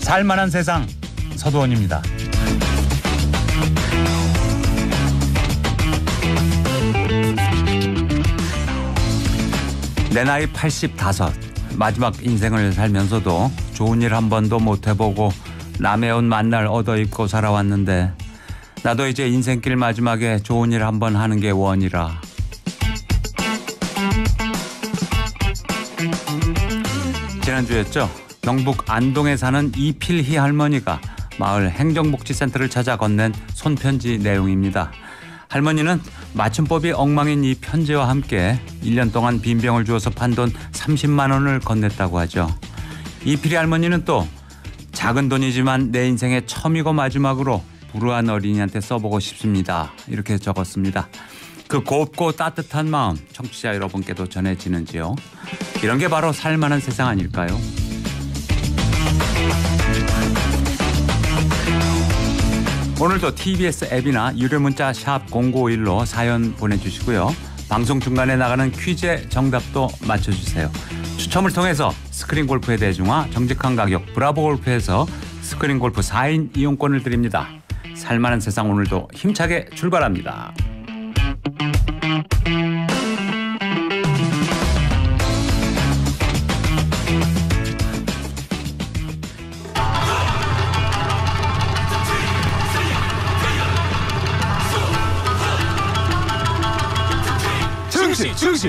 살만한 세상 서두원입니다. 내 나이 85. 마지막 인생을 살면서도 좋은 일 한 번도 못 해보고 남의 옷 만날 얻어입고 살아왔는데 나도 이제 인생길 마지막에 좋은 일 한 번 하는 게 원이라. 지난주였죠. 경북 안동에 사는 이필희 할머니가 마을 행정복지센터를 찾아 건넨 손편지 내용입니다. 할머니는 맞춤법이 엉망인 이 편지와 함께 1년 동안 빈병을 주어서 판 돈 30만 원을 건넸다고 하죠. 이필희 할머니는 또 작은 돈이지만 내 인생의 처음이고 마지막으로 불우한 어린이한테 써보고 싶습니다. 이렇게 적었습니다. 그 곱고 따뜻한 마음 청취자 여러분께도 전해지는지요? 이런 게 바로 살만한 세상 아닐까요? 오늘도 TBS 앱이나 유료 문자 샵 0951로 사연 보내주시고요. 방송 중간에 나가는 퀴즈의 정답도 맞춰주세요. 추첨을 통해서 스크린 골프의 대중화 정직한 가격 브라보 골프에서 스크린 골프 4인 이용권을 드립니다. 살만한 세상 오늘도 힘차게 출발합니다.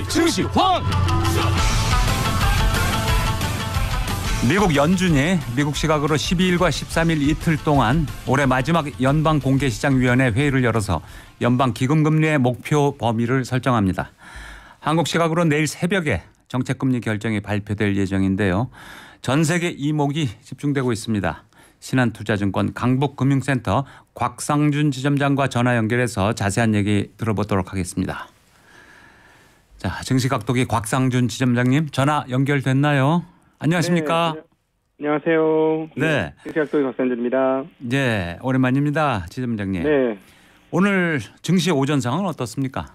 증시 황! 미국 연준이 미국 시각으로 12일과 13일 이틀 동안 올해 마지막 연방공개시장위원회 회의를 열어서 연방기금금리의 목표 범위를 설정합니다. 한국 시각으로 내일 새벽에 정책금리 결정이 발표될 예정인데요. 전 세계 이목이 집중되고 있습니다. 신한투자증권 강북금융센터 곽상준 지점장과 전화 연결해서 자세한 얘기 들어보도록 하겠습니다. 자, 증시각도기 곽상준 지점장님 전화 연결됐나요? 안녕하십니까? 네, 안녕하세요. 네. 증시각도기 곽상준입니다. 네, 오랜만입니다. 지점장님. 네. 오늘 증시 오전 상황은 어떻습니까?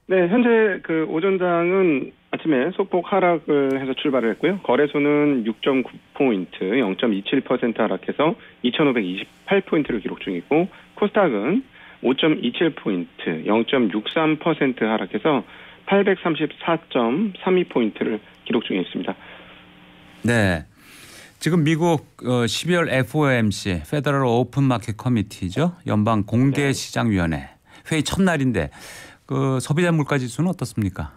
네, 현재 그 오전장은 아침에 소폭 하락을 해서 출발을 했고요. 거래소는 6.9포인트, 0.27% 하락해서 2,528포인트를 기록 중이고, 코스닥은 5.27포인트, 0.63% 하락해서 834.32포인트를 기록 중에 있습니다. 네. 지금 미국 12월 FOMC, 페더럴 오픈 마켓 커미티죠. 연방 공개 시장위원회 회의 첫날인데 그 소비자 물가 지수는 어떻습니까?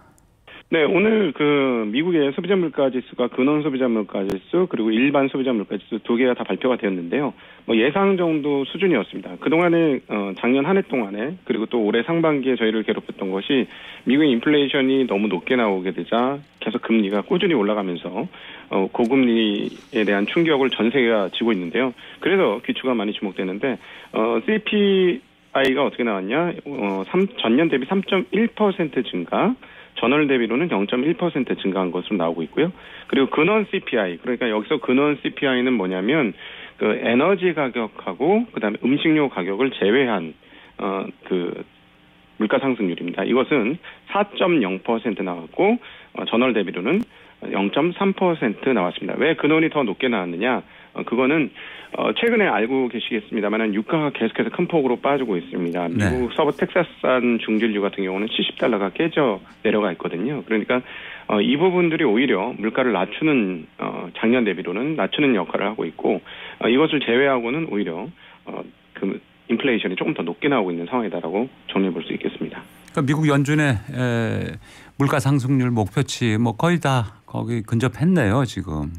네, 오늘 그 미국의 소비자 물가 지수가 근원 소비자 물가 지수 그리고 일반 소비자 물가 지수 두 개가 다 발표가 되었는데요. 뭐 예상 정도 수준이었습니다. 그동안에 작년 한 해 동안에 그리고 또 올해 상반기에 저희를 괴롭혔던 것이 미국의 인플레이션이 너무 높게 나오게 되자 계속 금리가 꾸준히 올라가면서 고금리에 대한 충격을 전 세계가 지고 있는데요. 그래서 귀추가 많이 주목되는데 CPI가 어떻게 나왔냐? 전년 대비 3.1% 증가. 전월 대비로는 0.1% 증가한 것으로 나오고 있고요. 그리고 근원 CPI, 그러니까 여기서 근원 CPI는 뭐냐면 그 에너지 가격하고 그다음에 음식료 가격을 제외한 그 물가 상승률입니다. 이것은 4.0% 나왔고 전월 대비로는 0.3% 나왔습니다. 왜 근원이 더 높게 나왔느냐? 그거는 최근에 알고 계시겠습니다만 유가가 계속해서 큰 폭으로 빠지고 있습니다. 미국 서부 텍사스산 중진류 같은 경우는 $70가 깨져 내려가 있거든요. 그러니까 이 부분들이 오히려 물가를 낮추는 작년 대비로는 낮추는 역할을 하고 있고 이것을 제외하고는 오히려 그 인플레이션이 조금 더 높게 나오고 있는 상황이다라고 정리해 볼 수 있겠습니다. 그러니까 미국 연준의 물가 상승률 목표치 뭐 거의 다 거기 근접했네요, 지금.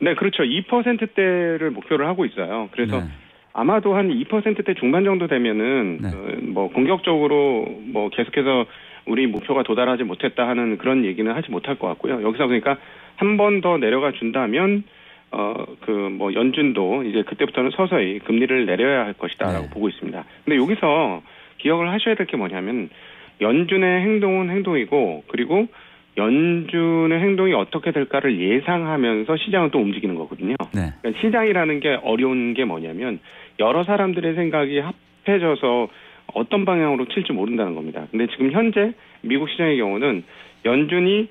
네, 그렇죠. 2%대를 목표를 하고 있어요. 그래서 아마도 한 2%대 중반 정도 되면은 뭐 공격적으로 뭐 계속해서 우리 목표가 도달하지 못했다 하는 그런 얘기는 하지 못할 것 같고요. 여기서 그러니까 한 번 더 내려가 준다면 그 뭐 연준도 이제 그때부터는 서서히 금리를 내려야 할 것이다라고 보고 있습니다. 근데 여기서 기억을 하셔야 될 게 뭐냐면 연준의 행동은 행동이고 그리고 연준의 행동이 어떻게 될까를 예상하면서 시장은 또 움직이는 거거든요. 그러니까 시장이라는 게 어려운 게 뭐냐면 여러 사람들의 생각이 합해져서 어떤 방향으로 칠지 모른다는 겁니다. 근데 지금 현재 미국 시장의 경우는 연준이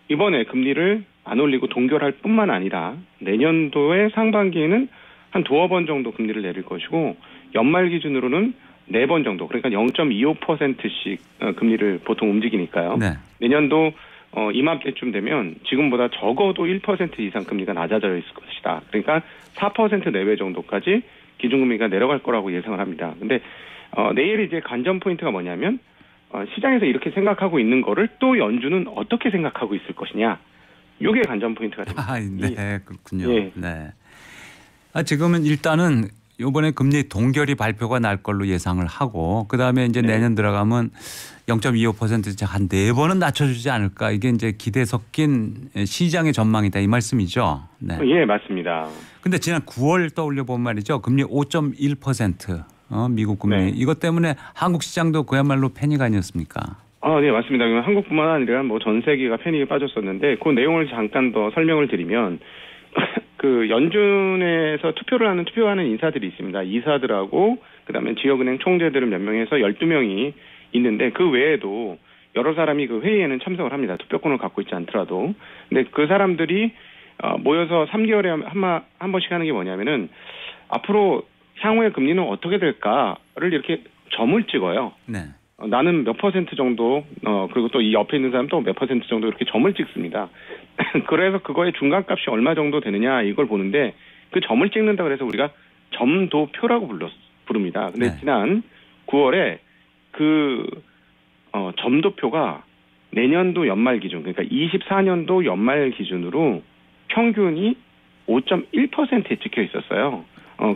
이번에 금리를 안 올리고 동결할 뿐만 아니라 내년도의 상반기에는 한 두어 번 정도 금리를 내릴 것이고 연말 기준으로는 4번 정도 그러니까 0.25%씩 금리를 보통 움직이니까요. 네. 내년도 이맘때쯤 되면 지금보다 적어도 1% 이상 금리가 낮아져 있을 것이다. 그러니까 4% 내외 정도까지 기준금리가 내려갈 거라고 예상을 합니다. 근데 내일 이제 관전 포인트가 뭐냐면 시장에서 이렇게 생각하고 있는 거를 또 연준은 어떻게 생각하고 있을 것이냐. 이게 관전 포인트가 됩니다. 네, 그렇군요. 예. 네. 지금은 일단은 이번에 금리 동결이 발표가 날 걸로 예상을 하고 그다음에 이제 네. 내년 들어가면 0.25% 한 4번은 낮춰주지 않을까 이게 이제 기대 섞인 시장의 전망이다 이 말씀이죠. 네. 예, 맞습니다. 근데 지난 9월 떠올려 본 말이죠. 금리 5.1% 미국 금리 네. 이것 때문에 한국 시장도 그야말로 패닉 아니었습니까? 네, 맞습니다. 한국뿐만 아니라 뭐 전 세계가 패닉에 빠졌었는데 그 내용을 잠깐 더 설명을 드리면 그 연준에서 투표하는 인사들이 있습니다. 이사들하고 그다음에 지역은행 총재들은 몇 명에서 12명이 있는데 그 외에도 여러 사람이 그 회의에는 참석을 합니다. 투표권을 갖고 있지 않더라도. 근데 그 사람들이 모여서 3개월에 한 번씩 하는 게 뭐냐면은 앞으로 향후의 금리는 어떻게 될까를 이렇게 점을 찍어요. 네. 나는 몇 퍼센트 정도, 그리고 또 이 옆에 있는 사람 또 몇 퍼센트 정도 이렇게 점을 찍습니다. 그래서 그거의 중간값이 얼마 정도 되느냐 이걸 보는데 그 점을 찍는다 그래서 우리가 점도표라고 부릅니다. 근데 네. 지난 9월에 그, 점도표가 내년도 연말 기준, 그러니까 24년도 연말 기준으로 평균이 5.1%에 찍혀 있었어요.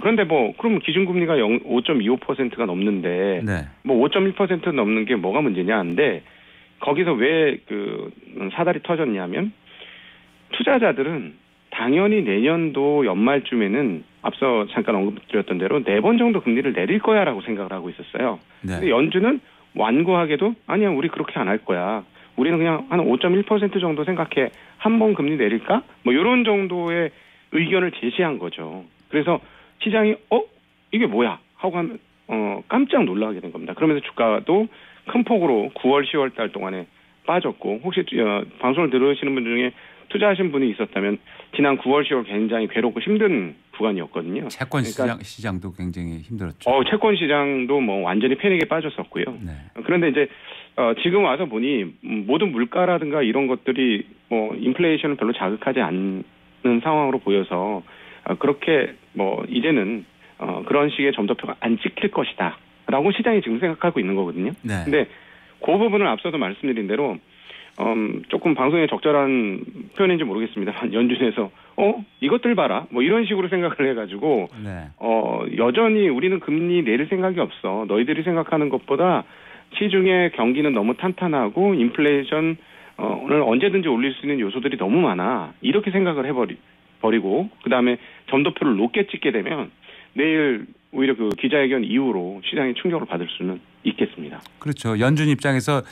그런데 그럼 기준금리가 5.25%가 넘는데, 네. 5.1% 넘는 게 뭐가 문제냐 하는데, 거기서 왜 사달이 터졌냐면, 투자자들은 당연히 내년도 연말쯤에는 앞서 잠깐 언급드렸던 대로 4번 정도 금리를 내릴 거야라고 생각을 하고 있었어요. 네. 근데 연준은 완고하게도 아니야, 우리 그렇게 안 할 거야. 우리는 그냥 한 5.1% 정도 생각해. 한 번 금리 내릴까? 이런 정도의 의견을 제시한 거죠. 그래서 시장이 이게 뭐야? 하고 하면 깜짝 놀라게 된 겁니다. 그러면서 주가도 큰 폭으로 9월, 10월 달 동안에 빠졌고 혹시 방송을 들으시는 분 중에 투자하신 분이 있었다면 지난 9월, 10월 굉장히 괴롭고 힘든 구간이었거든요. 채권 시장도 굉장히 힘들었죠. 채권 시장도 완전히 패닉에 빠졌었고요. 네. 그런데 이제 지금 와서 보니 모든 물가라든가 이런 것들이 인플레이션을 별로 자극하지 않는 상황으로 보여서 그렇게 이제는 그런 식의 점도표가 안 찍힐 것이다라고 시장이 지금 생각하고 있는 거거든요. 네. 근데 그 부분을 앞서도 말씀드린 대로 조금 방송에 적절한 표현인지 모르겠습니다만 연준에서 이것들 봐라 이런 식으로 생각을 해가지고 네. 여전히 우리는 금리 내릴 생각이 없어. 너희들이 생각하는 것보다 시중의 경기는 너무 탄탄하고 인플레이션 오늘 언제든지 올릴 수 있는 요소들이 너무 많아. 이렇게 생각을 해버리고 그다음에 점도표를 높게 찍게 되면 내일 오히려 그 기자회견 이후로 시장이 충격을 받을 수는 있겠습니다. 그렇죠. 연준 입장에서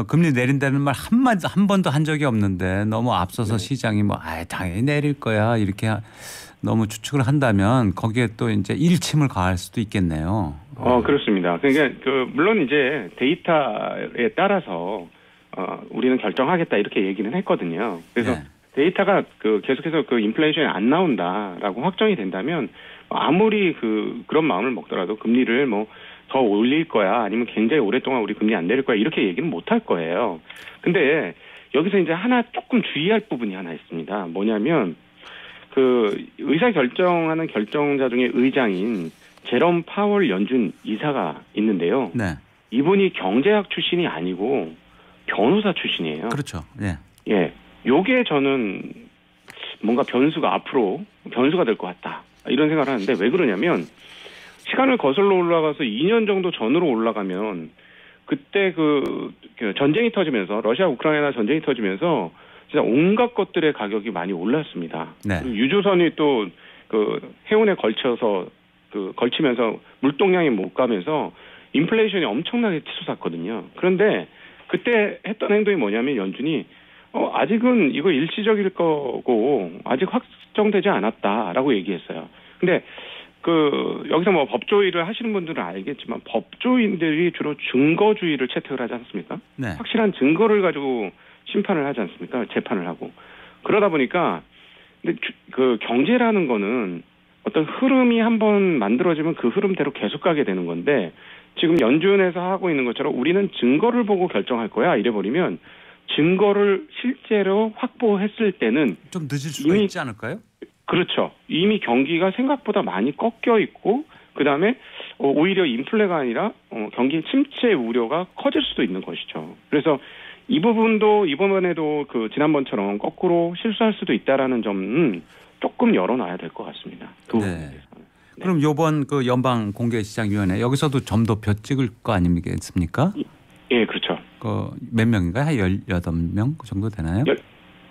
금리 내린다는 말 한 번도 한 적이 없는데 너무 앞서서 네. 시장이 당연히 내릴 거야 이렇게 너무 추측을 한다면 거기에 또 이제 일침을 가할 수도 있겠네요. 그렇습니다. 그러니까 물론 이제 데이터에 따라서 우리는 결정하겠다 이렇게 얘기는 했거든요. 그래서 네. 데이터가 계속해서 인플레이션이 안 나온다라고 확정이 된다면 아무리 그런 마음을 먹더라도 금리를 더 올릴 거야 아니면 굉장히 오랫동안 우리 금리 안 내릴 거야 이렇게 얘기는 못 할 거예요. 근데 여기서 이제 하나 조금 주의할 부분이 하나 있습니다. 뭐냐면 의사 결정하는 결정자 중에 의장인 제롬 파월 연준 이사가 있는데요. 네. 이분이 경제학 출신이 아니고 변호사 출신이에요. 그렇죠. 네. 예. 요게 저는 뭔가 앞으로 변수가 될 것 같다. 이런 생각을 하는데 왜 그러냐면 시간을 거슬러 올라가서 2년 정도 전으로 올라가면 그때 전쟁이 터지면서 러시아 우크라이나 전쟁이 터지면서 진짜 온갖 것들의 가격이 많이 올랐습니다. 네. 유조선이 또 해운에 걸치면서 물동량이 못 가면서 인플레이션이 엄청나게 치솟았거든요. 그런데 그때 했던 행동이 뭐냐면 연준이 아직은 이거 일시적일 거고 아직 확정되지 않았다라고 얘기했어요. 근데 여기서 법조위를 하시는 분들은 알겠지만 법조인들이 주로 증거주의를 채택을 하지 않습니까? 네. 확실한 증거를 가지고 심판을 하지 않습니까? 재판을 하고. 그러다 보니까 근데 그 경제라는 거는 어떤 흐름이 한번 만들어지면 그 흐름대로 계속 가게 되는 건데 지금 연준에서 하고 있는 것처럼 우리는 증거를 보고 결정할 거야 이래버리면 증거를 실제로 확보했을 때는 좀 늦을 수가 있지 않을까요? 그렇죠. 이미 경기가 생각보다 많이 꺾여 있고 그다음에 오히려 인플레가 아니라 경기 침체 우려가 커질 수도 있는 것이죠. 그래서 이 부분도 이번에도 그 지난번처럼 거꾸로 실수할 수도 있다라는 점은 조금 열어놔야 될 것 같습니다. 그 네. 부분에서. 네. 그럼 이번 그 연방공개시장위원회 여기서도 점도표 찍을 거 아니겠습니까? 예, 그렇죠. 그 몇 명인가요? 한 18명 그 정도 되나요?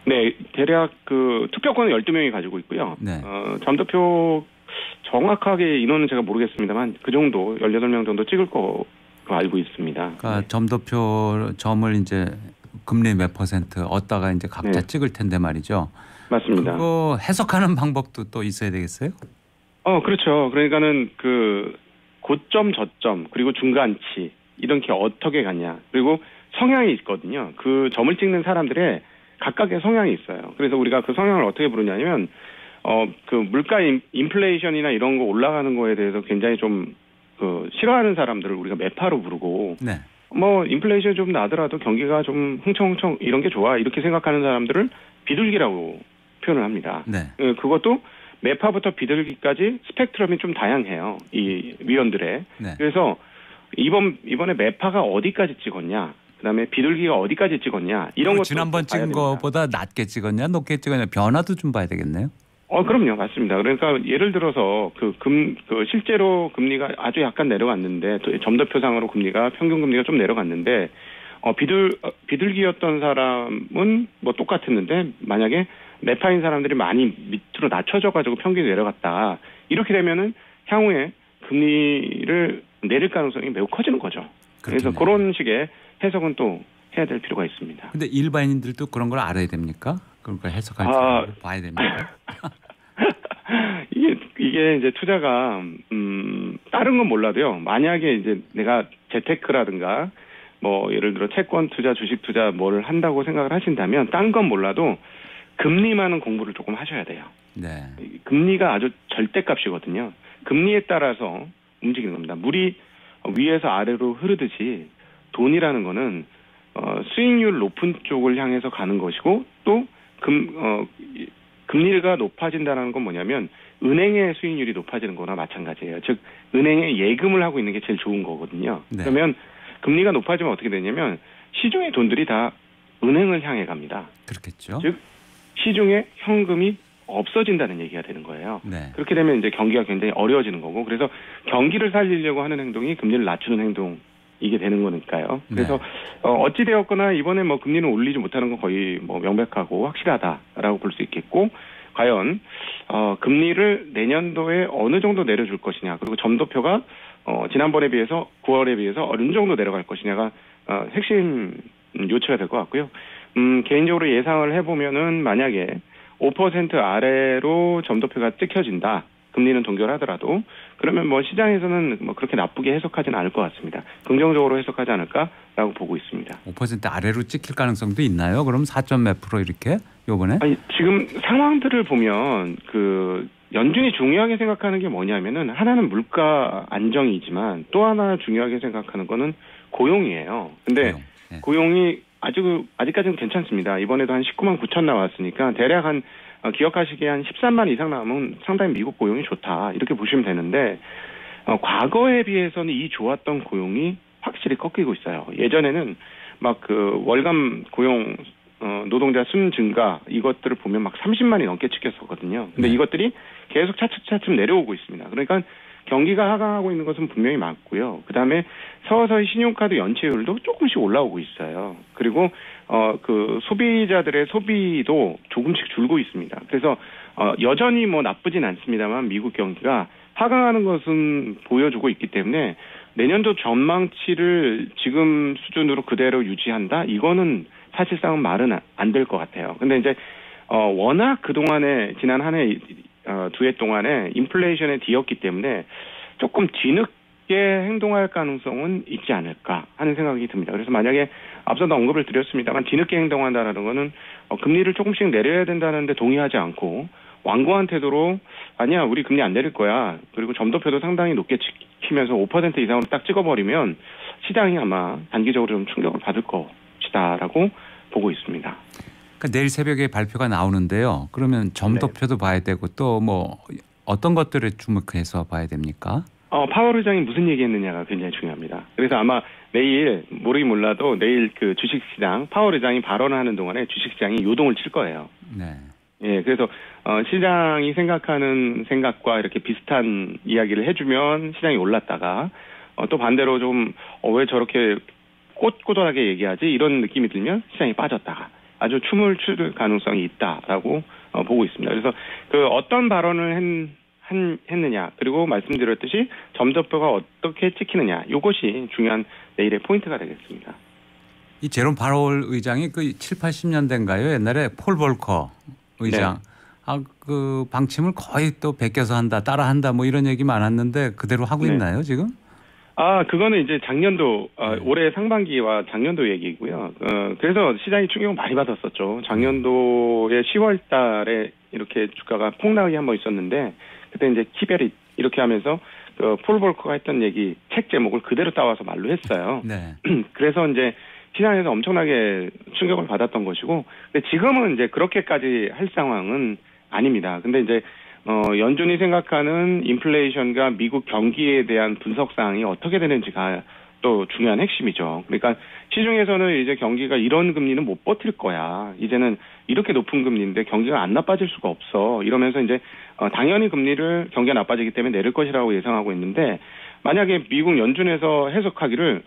네, 대략 그 투표권은 12명이 가지고 있고요. 네. 점도표 정확하게 인원은 제가 모르겠습니다만 그 정도 18명 정도 찍을 거 알고 있습니다. 그러니까 네. 점도표 점을 이제 금리 몇 퍼센트 얻다가 이제 각자 네. 찍을 텐데 말이죠. 맞습니다. 그거 해석하는 방법도 또 있어야 되겠어요? 그렇죠. 그러니까는 그 고점, 저점, 그리고 중간치 이렇게 어떻게 가냐. 그리고 성향이 있거든요. 그 점을 찍는 사람들의 각각의 성향이 있어요. 그래서 우리가 그 성향을 어떻게 부르냐면 그 물가 인플레이션이나 이런 거 올라가는 거에 대해서 굉장히 좀 그 싫어하는 사람들을 우리가 매파로 부르고 네. 뭐 인플레이션 좀 나더라도 경기가 좀 흥청흥청 이런 게 좋아 이렇게 생각하는 사람들을 비둘기라고 표현을 합니다. 네. 그것도 매파부터 비둘기까지 스펙트럼이 좀 다양해요. 이 위원들의. 네. 그래서 이번에 매파가 어디까지 찍었냐, 그다음에 비둘기가 어디까지 찍었냐 이런 것도 지난번 찍은 됩니다. 거보다 낮게 찍었냐, 높게 찍었냐 변화도 좀 봐야 되겠네요. 그럼요, 맞습니다. 그러니까 예를 들어서 실제로 금리가 아주 약간 내려갔는데 점도표상으로 금리가 평균 금리가 좀 내려갔는데 비둘기였던 사람은 뭐 똑같았는데 만약에 매파인 사람들이 많이 밑으로 낮춰져가지고 평균이 내려갔다. 이렇게 되면은 향후에 금리를 내릴 가능성이 매우 커지는 거죠. 그래서 그렇겠네요. 그런 식의 해석은 또 해야 될 필요가 있습니다. 근데 일반인들도 그런 걸 알아야 됩니까? 그러니까 해석할 줄 봐야 됩니까? 이게 이제 투자가 다른 건 몰라도요. 만약에 이제 내가 재테크라든가 뭐 예를 들어 채권 투자, 주식 투자 뭘 한다고 생각을 하신다면 딴 건 몰라도 금리만은 공부를 조금 하셔야 돼요. 네. 금리가 아주 절대값이거든요. 금리에 따라서 움직이는 겁니다. 물이 위에서 아래로 흐르듯이 돈이라는 거는 수익률 높은 쪽을 향해서 가는 것이고 또 금리가 높아진다는 건 뭐냐면 은행의 수익률이 높아지는 거나 마찬가지예요. 즉 은행에 예금을 하고 있는 게 제일 좋은 거거든요. 네. 그러면 금리가 높아지면 어떻게 되냐면 시중의 돈들이 다 은행을 향해 갑니다. 그렇겠죠. 즉 시중에 현금이 없어진다는 얘기가 되는 거예요. 네. 그렇게 되면 이제 경기가 굉장히 어려워지는 거고 그래서 경기를 살리려고 하는 행동이 금리를 낮추는 행동이게 되는 거니까요. 그래서 어찌 되었거나 이번에 뭐 금리는 올리지 못하는 건 거의 뭐 명백하고 확실하다라고 볼 수 있겠고 과연 금리를 내년도에 어느 정도 내려줄 것이냐 그리고 점도표가 지난번에 비해서 9월에 비해서 어느 정도 내려갈 것이냐가 핵심 요체가 될 것 같고요. 개인적으로 예상을 해보면은 만약에 5% 아래로 점도표가 찍혀진다. 금리는 동결하더라도 그러면 뭐 시장에서는 뭐 그렇게 나쁘게 해석하지는 않을 것 같습니다. 긍정적으로 해석하지 않을까라고 보고 있습니다. 5% 아래로 찍힐 가능성도 있나요? 그럼 4점 몇 프로 이렇게 요번에? 아니, 지금 상황들을 보면 그 연준이 중요하게 생각하는 게 뭐냐면은 하나는 물가 안정이지만 또 하나 중요하게 생각하는 거는 고용이에요. 근데 고용. 네. 고용이 아직까지는 괜찮습니다. 이번에도 한 19만 9천 나왔으니까 대략 기억하시기에 한 13만 이상 나오면 상당히 미국 고용이 좋다. 이렇게 보시면 되는데, 과거에 비해서는 이 좋았던 고용이 확실히 꺾이고 있어요. 예전에는 막 그 월감 고용, 노동자 순 증가 이것들을 보면 막 30만이 넘게 찍혔었거든요. 근데 네. 이것들이 계속 차츰 내려오고 있습니다. 그러니까 경기가 하강하고 있는 것은 분명히 맞고요. 그다음에 서서히 신용카드 연체율도 조금씩 올라오고 있어요. 그리고 그 소비자들의 소비도 조금씩 줄고 있습니다. 그래서 여전히 뭐 나쁘진 않습니다만 미국 경기가 하강하는 것은 보여주고 있기 때문에 내년도 전망치를 지금 수준으로 그대로 유지한다? 이거는 사실상은 말은 안 될 것 같아요. 근데 이제 워낙 그동안에 지난 한 해 두 해 동안에 인플레이션에 뒤었기 때문에 조금 행동할 가능성은 있지 않을까 하는 생각이 듭니다. 그래서 만약에 앞서도 언급을 드렸습니다만 뒤늦게 행동한다라는 거는 금리를 조금씩 내려야 된다는데 동의하지 않고 완고한 태도로 아니야 우리 금리 안 내릴 거야. 그리고 점도표도 상당히 높게 지키면서 5% 이상으로 딱 찍어버리면 시장이 아마 단기적으로 좀 충격을 받을 것이다라고 보고 있습니다. 그러니까 내일 새벽에 발표가 나오는데요. 그러면 점도표도 봐야 되고 또 뭐 어떤 것들을 주목해서 봐야 됩니까? 파월 의장이 무슨 얘기했느냐가 굉장히 중요합니다. 그래서 아마 내일 모르긴 몰라도 내일 그 주식시장 파월 의장이 발언을 하는 동안에 주식시장이 요동을 칠 거예요. 네. 예, 그래서 시장이 생각하는 생각과 이렇게 비슷한 이야기를 해주면 시장이 올랐다가 또 반대로 좀 왜 저렇게 꼿꼿하게 얘기하지 이런 느낌이 들면 시장이 빠졌다가 아주 춤을 출 가능성이 있다라고 보고 있습니다. 그래서 그 어떤 발언을 했느냐 그리고 말씀드렸듯이 점도표가 어떻게 찍히느냐 이것이 중요한 내일의 포인트가 되겠습니다. 이 제롬 파월 의장이 그 7, 80년대인가요? 옛날에 폴 볼커 의장 그 방침을 거의 또 베껴서 한다, 따라한다 뭐 이런 얘기 많았는데 그대로 하고 있나요 지금? 그거는 이제 작년도 올해 상반기와 작년도 얘기고요. 그래서 시장이 충격을 많이 받았었죠. 작년도에 10월 달에 이렇게 주가가 폭락이 한번 있었는데 그때 이제 키베리 이렇게 하면서 폴 볼커가 했던 얘기 책 제목을 그대로 따와서 말로 했어요. 네. 그래서 이제 시장에서 엄청나게 충격을 받았던 것이고, 근데 지금은 이제 그렇게까지 할 상황은 아닙니다. 근데 이제 연준이 생각하는 인플레이션과 미국 경기에 대한 분석 사항이 어떻게 되는지가 또 중요한 핵심이죠. 그러니까 시중에서는 이제 경기가 이런 금리는 못 버틸 거야. 이제는 이렇게 높은 금리인데 경기가 안 나빠질 수가 없어. 이러면서 이제 당연히 금리를 경기가 나빠지기 때문에 내릴 것이라고 예상하고 있는데 만약에 미국 연준에서 해석하기를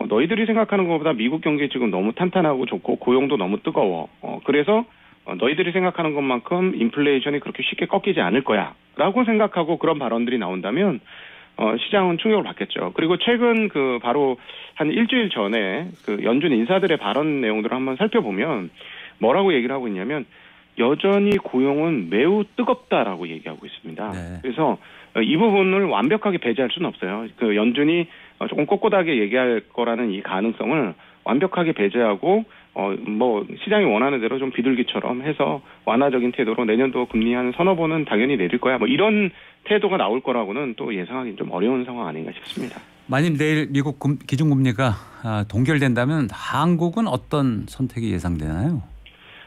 너희들이 생각하는 것보다 미국 경기 지금 너무 탄탄하고 좋고 고용도 너무 뜨거워. 그래서 너희들이 생각하는 것만큼 인플레이션이 그렇게 쉽게 꺾이지 않을 거야. 라고 생각하고 그런 발언들이 나온다면 시장은 충격을 받겠죠. 그리고 최근 바로 한 일주일 전에 연준 인사들의 발언 내용들을 한번 살펴보면 뭐라고 얘기를 하고 있냐면 여전히 고용은 매우 뜨겁다라고 얘기하고 있습니다. 네. 그래서 이 부분을 완벽하게 배제할 수는 없어요. 연준이 조금 꼿꼿하게 얘기할 거라는 이 가능성을 완벽하게 배제하고 뭐 시장이 원하는 대로 좀 비둘기처럼 해서 완화적인 태도로 내년도 금리 한 서너 번은 당연히 내릴 거야. 뭐 이런 태도가 나올 거라고는 또 예상하기 좀 어려운 상황 아닌가 싶습니다. 만일 내일 미국 기준금리가 동결된다면 한국은 어떤 선택이 예상되나요?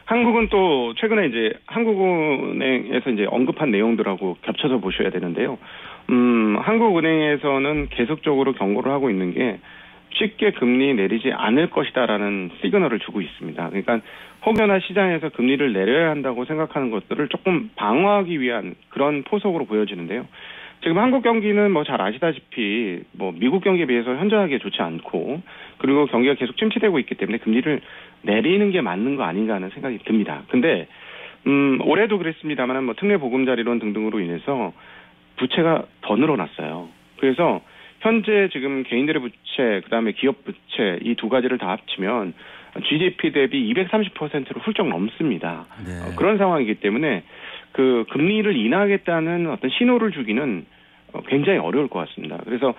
한국은 또 최근에 이제 한국은행에서 이제 언급한 내용들하고 겹쳐서 보셔야 되는데요. 한국은행에서는 계속적으로 경고를 하고 있는 게 쉽게 금리 내리지 않을 것이다라는 시그널을 주고 있습니다. 그러니까 혹여나 시장에서 금리를 내려야 한다고 생각하는 것들을 조금 방어하기 위한 그런 포석으로 보여지는데요. 지금 한국 경기는 뭐 잘 아시다시피 뭐 미국 경기에 비해서 현저하게 좋지 않고 그리고 경기가 계속 침체되고 있기 때문에 금리를 내리는 게 맞는 거 아닌가 하는 생각이 듭니다. 근데 올해도 그랬습니다만 뭐 특례 보금자리론 등등으로 인해서 부채가 더 늘어났어요. 그래서 현재 지금 개인들의 부채, 그다음에 기업 부채 이 두 가지를 다 합치면 GDP 대비 230%를 훌쩍 넘습니다. 네. 그런 상황이기 때문에 금리를 인하하겠다는 어떤 신호를 주기는 굉장히 어려울 것 같습니다. 그래서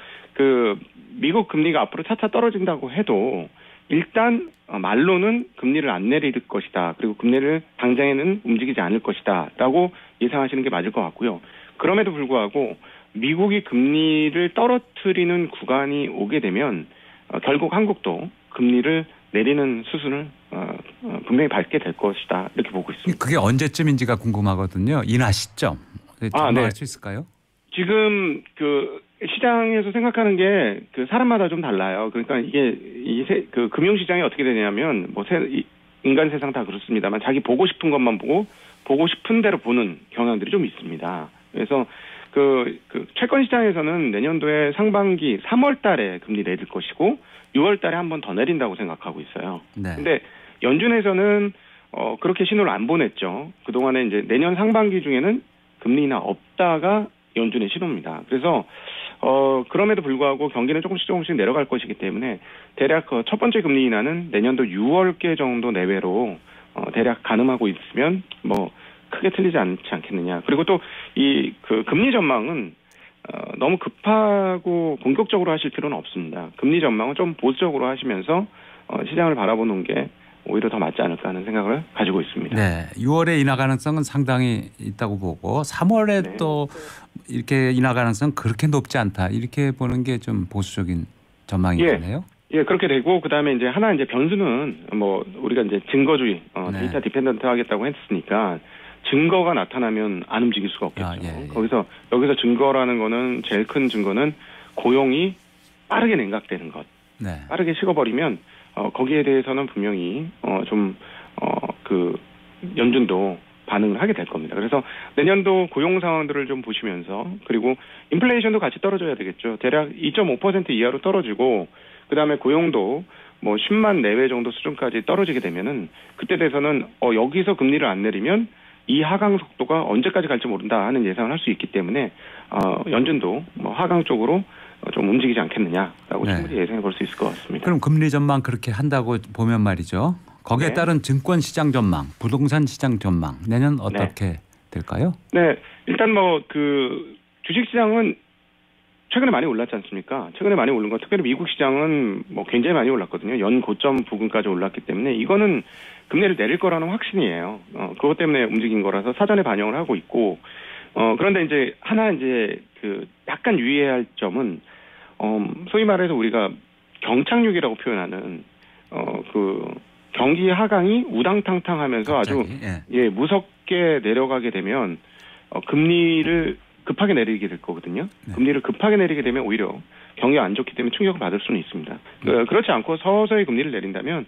미국 금리가 앞으로 차차 떨어진다고 해도 일단 말로는 금리를 안 내릴 것이다. 그리고 금리를 당장에는 움직이지 않을 것이다라고 예상하시는 게 맞을 것 같고요. 그럼에도 불구하고 미국이 금리를 떨어뜨리는 구간이 오게 되면 결국 한국도 금리를 내리는 수순을 분명히 밟게 될 것이다 이렇게 보고 있습니다. 그게 언제쯤인지가 궁금하거든요. 인하 시점 전망할 네. 수 있을까요? 지금 시장에서 생각하는 게 사람마다 좀 달라요. 그러니까 이게 금융시장이 어떻게 되냐면 인간 세상 다 그렇습니다만 자기 보고 싶은 것만 보고 싶은 대로 보는 경향들이 좀 있습니다. 그래서 채권 시장에서는 내년도에 상반기 3월 달에 금리 내릴 것이고 6월 달에 한 번 더 내린다고 생각하고 있어요. 네. 근데 연준에서는 그렇게 신호를 안 보냈죠. 그동안에 이제 내년 상반기 중에는 금리 인하 없다가 연준의 신호입니다. 그래서 그럼에도 불구하고 경기는 조금씩 내려갈 것이기 때문에 대략 첫 번째 금리 인하는 내년도 6월께 정도 내외로 대략 가늠하고 있으면 뭐 크게 틀리지 않지 않겠느냐. 그리고 또 금리 전망은 너무 급하고 공격적으로 하실 필요는 없습니다. 금리 전망은 좀 보수적으로 하시면서 시장을 바라보는 게 오히려 더 맞지 않을까 하는 생각을 가지고 있습니다. 네, 6월에 인하 가능성은 상당히 있다고 보고 3월에 네. 또 이렇게 인하 가능성은 그렇게 높지 않다. 이렇게 보는 게 좀 보수적인 전망이겠네요. 예, 그렇게 되고 그다음에 이제 하나 이제 변수는 뭐 우리가 이제 증거주의 네. 데이터 디펜던트 하겠다고 했으니까 증거가 나타나면 안 움직일 수가 없겠죠. 예. 거기서 여기서 증거라는 거는 제일 큰 증거는 고용이 빠르게 냉각되는 것. 네. 빠르게 식어버리면 거기에 대해서는 분명히 그 연준도 반응을 하게 될 겁니다. 그래서 내년도 고용 상황들을 좀 보시면서 그리고 인플레이션도 같이 떨어져야 되겠죠. 대략 2.5% 이하로 떨어지고 그다음에 고용도 뭐 10만 내외 정도 수준까지 떨어지게 되면은 그때 돼서는 여기서 금리를 안 내리면 이 하강 속도가 언제까지 갈지 모른다 하는 예상을 할 수 있기 때문에 연준도 뭐 하강 쪽으로 좀 움직이지 않겠느냐라고 네. 충분히 예상해 볼 수 있을 것 같습니다. 그럼 금리 전망 그렇게 한다고 보면 말이죠. 거기에 네. 따른 증권 시장 전망, 부동산 시장 전망 내년 어떻게 될까요? 네, 일단 뭐 그 주식 시장은 최근에 많이 올랐지 않습니까? 최근에 많이 오른 거 특별히 미국 시장은 뭐 굉장히 많이 올랐거든요. 연 고점 부근까지 올랐기 때문에 이거는 금리를 내릴 거라는 확신이에요. 그것 때문에 움직인 거라서 사전에 반영을 하고 있고 그런데 이제 하나 이제 그 약간 유의해야 할 점은 소위 말해서 우리가 경착륙이라고 표현하는 그 경기 하강이 우당탕탕하면서 갑자기, 아주 무섭게 내려가게 되면 금리를 급하게 내리게 될 거거든요. 네. 금리를 급하게 내리게 되면 오히려 경기가 안 좋기 때문에 충격을 받을 수는 있습니다. 그렇지 않고 서서히 금리를 내린다면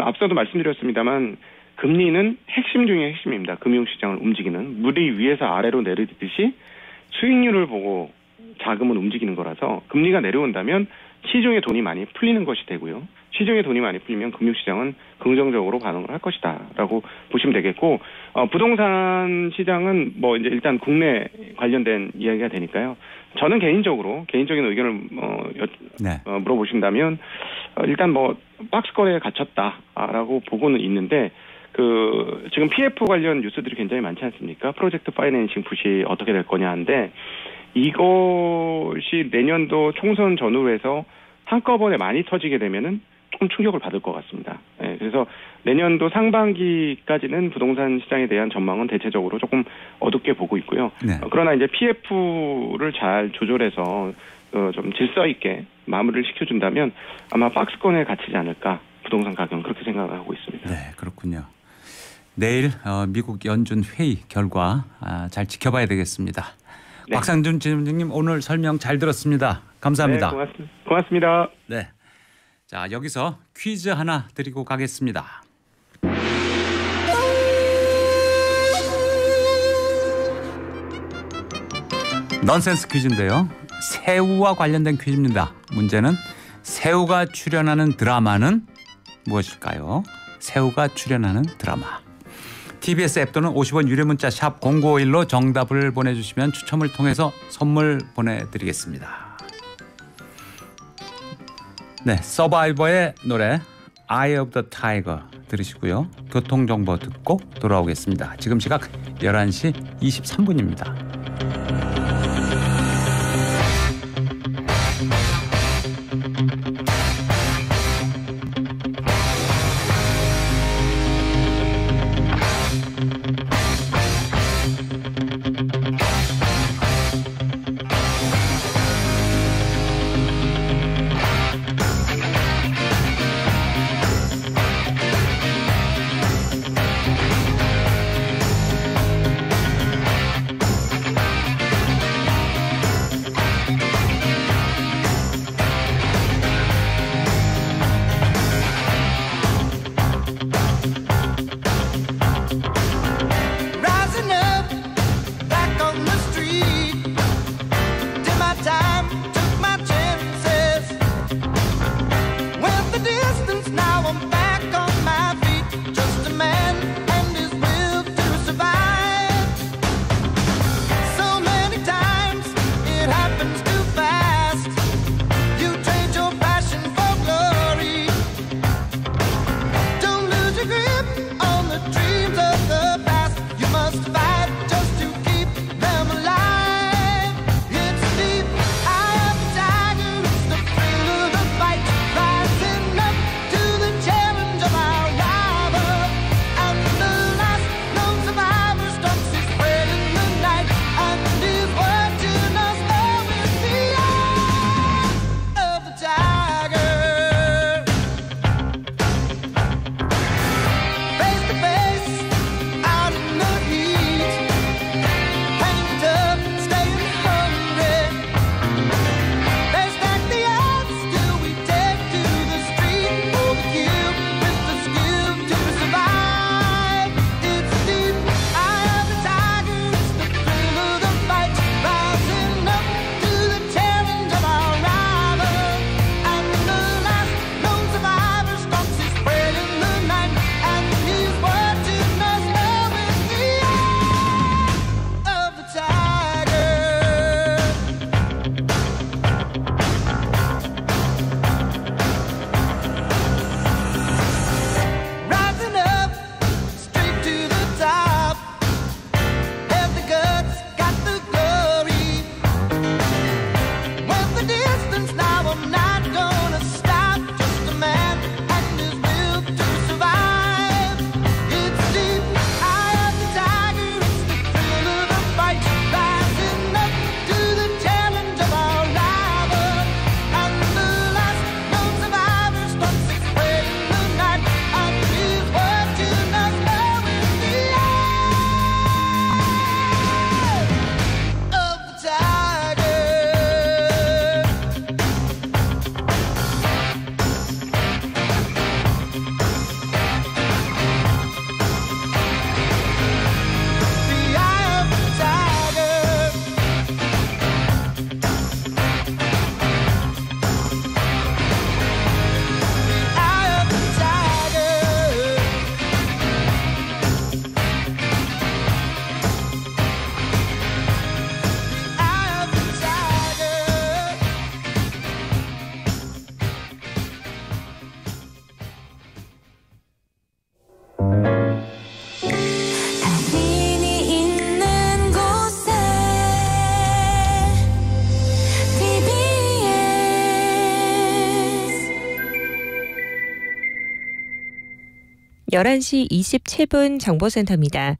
앞서도 말씀드렸습니다만 금리는 핵심 중에 핵심입니다. 금융시장을 움직이는 물이 위에서 아래로 내리듯이 수익률을 보고 자금을 움직이는 거라서 금리가 내려온다면 시중에 돈이 많이 풀리는 것이 되고요. 시중에 돈이 많이 풀리면 금융시장은 긍정적으로 반응을 할 것이다라고 보시면 되겠고 부동산 시장은 뭐 이제 일단 국내 관련된 이야기가 되니까요. 저는 개인적인 의견을 물어보신다면 일단 뭐 박스권에 갇혔다라고 보고는 있는데 그 지금 PF 관련 뉴스들이 굉장히 많지 않습니까? 프로젝트 파이낸싱 푸시 어떻게 될 거냐 하는데 이것이 내년도 총선 전후에서 한꺼번에 많이 터지게 되면은 조금 충격을 받을 것 같습니다. 네, 그래서 내년도 상반기까지는 부동산 시장에 대한 전망은 대체적으로 조금 어둡게 보고 있고요. 네. 그러나 이제 PF를 잘 조절해서 좀 질서 있게 마무리를 시켜준다면 아마 박스권에 갇히지 않을까 부동산 가격은 그렇게 생각을 하고 있습니다. 네, 그렇군요. 내일 미국 연준 회의 결과 잘 지켜봐야 되겠습니다. 네. 박상준 지점장님 오늘 설명 잘 들었습니다. 감사합니다. 네, 고맙습니다. 네. 자, 여기서 퀴즈 하나 드리고 가겠습니다. 넌센스 퀴즈인데요. 새우와 관련된 퀴즈입니다. 문제는 새우가 출연하는 드라마는 무엇일까요? 새우가 출연하는 드라마. TBS 앱 또는 50원 유료 문자 샵 0951로 정답을 보내주시면 추첨을 통해서 선물 보내드리겠습니다. 네, 서바이버의 노래 Eye of the Tiger 들으시고요. 교통정보 듣고 돌아오겠습니다. 지금 시각 11시 23분입니다. 11시 27분 정보센터입니다.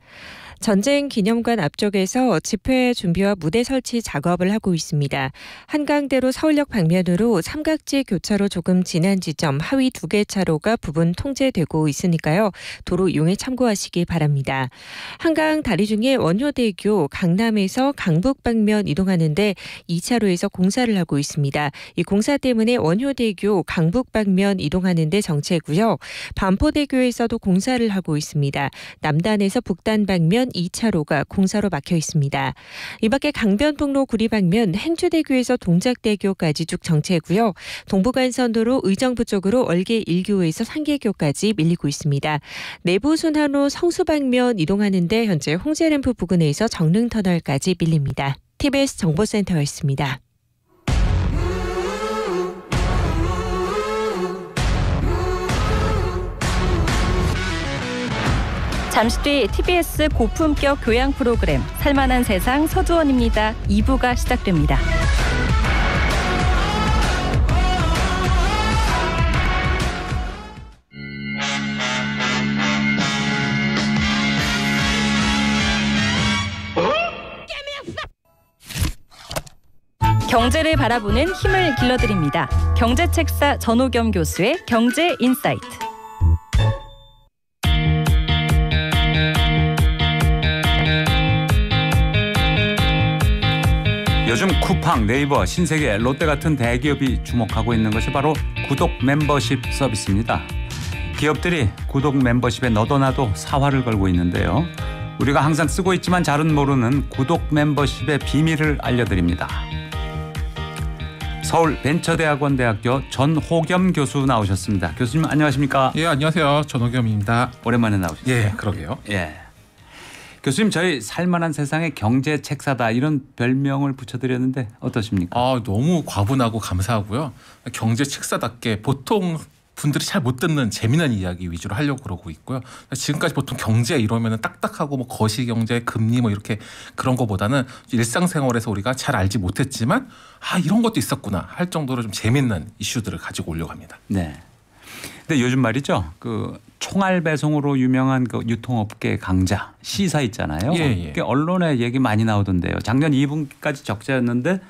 전쟁 기념관 앞쪽에서 집회 준비와 무대 설치 작업을 하고 있습니다. 한강대로 서울역 방면으로 삼각지 교차로 조금 지난 지점 하위 2개 차로가 부분 통제되고 있으니까요. 도로 이용에 참고하시기 바랍니다. 한강 다리 중에 원효대교 강남에서 강북 방면 이동하는데 2차로에서 공사를 하고 있습니다. 이 공사 때문에 원효대교 강북 방면 이동하는데 정체고요. 반포대교에서도 공사를 하고 있습니다. 남단에서 북단 방면 2차로가 공사로 막혀 있습니다. 이 밖에 강변북로 구리 방면 행주대교에서 동작대교까지 쭉 정체고요. 동부간선도로 의정부 쪽으로 월계 1교에서 상계교까지 밀리고 있습니다. 내부순환로 성수 방면 이동하는데 현재 홍제램프 부근에서 정릉터널까지 밀립니다. TBS 정보센터였습니다. 잠시 뒤 TBS 고품격 교양 프로그램 살만한 세상 서주원입니다. 2부가 시작됩니다. 경제를 바라보는 힘을 길러드립니다. 경제책사 전호겸 교수의 경제 인사이트. 요즘 쿠팡, 네이버, 신세계, 롯데 같은 대기업이 주목하고 있는 것이 바로 구독 멤버십 서비스입니다. 기업들이 구독 멤버십에 너도 나도 사활을 걸고 있는데요. 우리가 항상 쓰고 있지만 잘은 모르는 구독 멤버십의 비밀을 알려드립니다. 서울 벤처대학원대학교 전호겸 교수 나오셨습니다. 교수님 안녕하십니까? 예, 안녕하세요. 전호겸입니다. 오랜만에 나오셨어요. 예, 그러게요. 예. 교수님 저희 살만한 세상의 경제 책사다 이런 별명을 붙여드렸는데 어떠십니까? 너무 과분하고 감사하고요. 경제 책사답게 보통 분들이 잘 못 듣는 재미난 이야기 위주로 하려고 그러고 있고요. 지금까지 보통 경제 이러면은 딱딱하고 뭐 거시경제, 금리 뭐 이렇게 그런 거보다는 일상생활에서 우리가 잘 알지 못했지만 이런 것도 있었구나 할 정도로 좀 재밌는 이슈들을 가지고 오려고 합니다. 네. 근데 요즘 말이죠. 그 총알 배송으로 유명한 그 유통업계 강자 시사 있잖아요. 예. 언론에 얘기 많이 나오던데요. 작년 2분기까지 적자였는데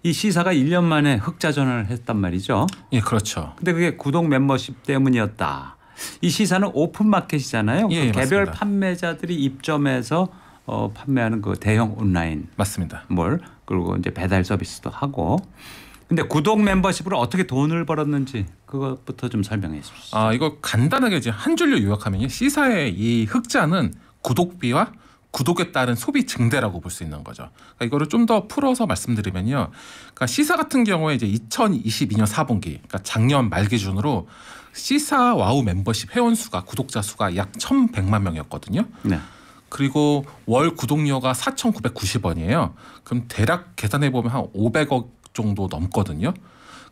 이 시사가 1년 만에 흑자 전환을 했단 말이죠. 예, 그렇죠. 근데 그게 구독 멤버십 때문이었다. 이 시사는 오픈 마켓이잖아요. 예, 그 개별 맞습니다. 판매자들이 입점해서 판매하는 그 대형 온라인 맞습니다. 몰 그리고 이제 배달 서비스도 하고. 근데 구독 멤버십으로 어떻게 돈을 벌었는지 그것부터 좀 설명해 주십시오. 이거 간단하게 이제 한 줄로 요약하면요. 시사의 이 흑자는 구독비와 구독에 따른 소비 증대라고 볼 수 있는 거죠. 그러니까 이거를 좀 더 풀어서 말씀드리면요. 그러니까 시사 같은 경우에 이제 2022년 4분기, 그러니까 작년 말 기준으로 시사 와우 멤버십 회원 수가 구독자 수가 약 1,100만 명이었거든요. 네. 그리고 월 구독료가 4,990원이에요. 그럼 대략 계산해 보면 한 500억 정도 넘거든요.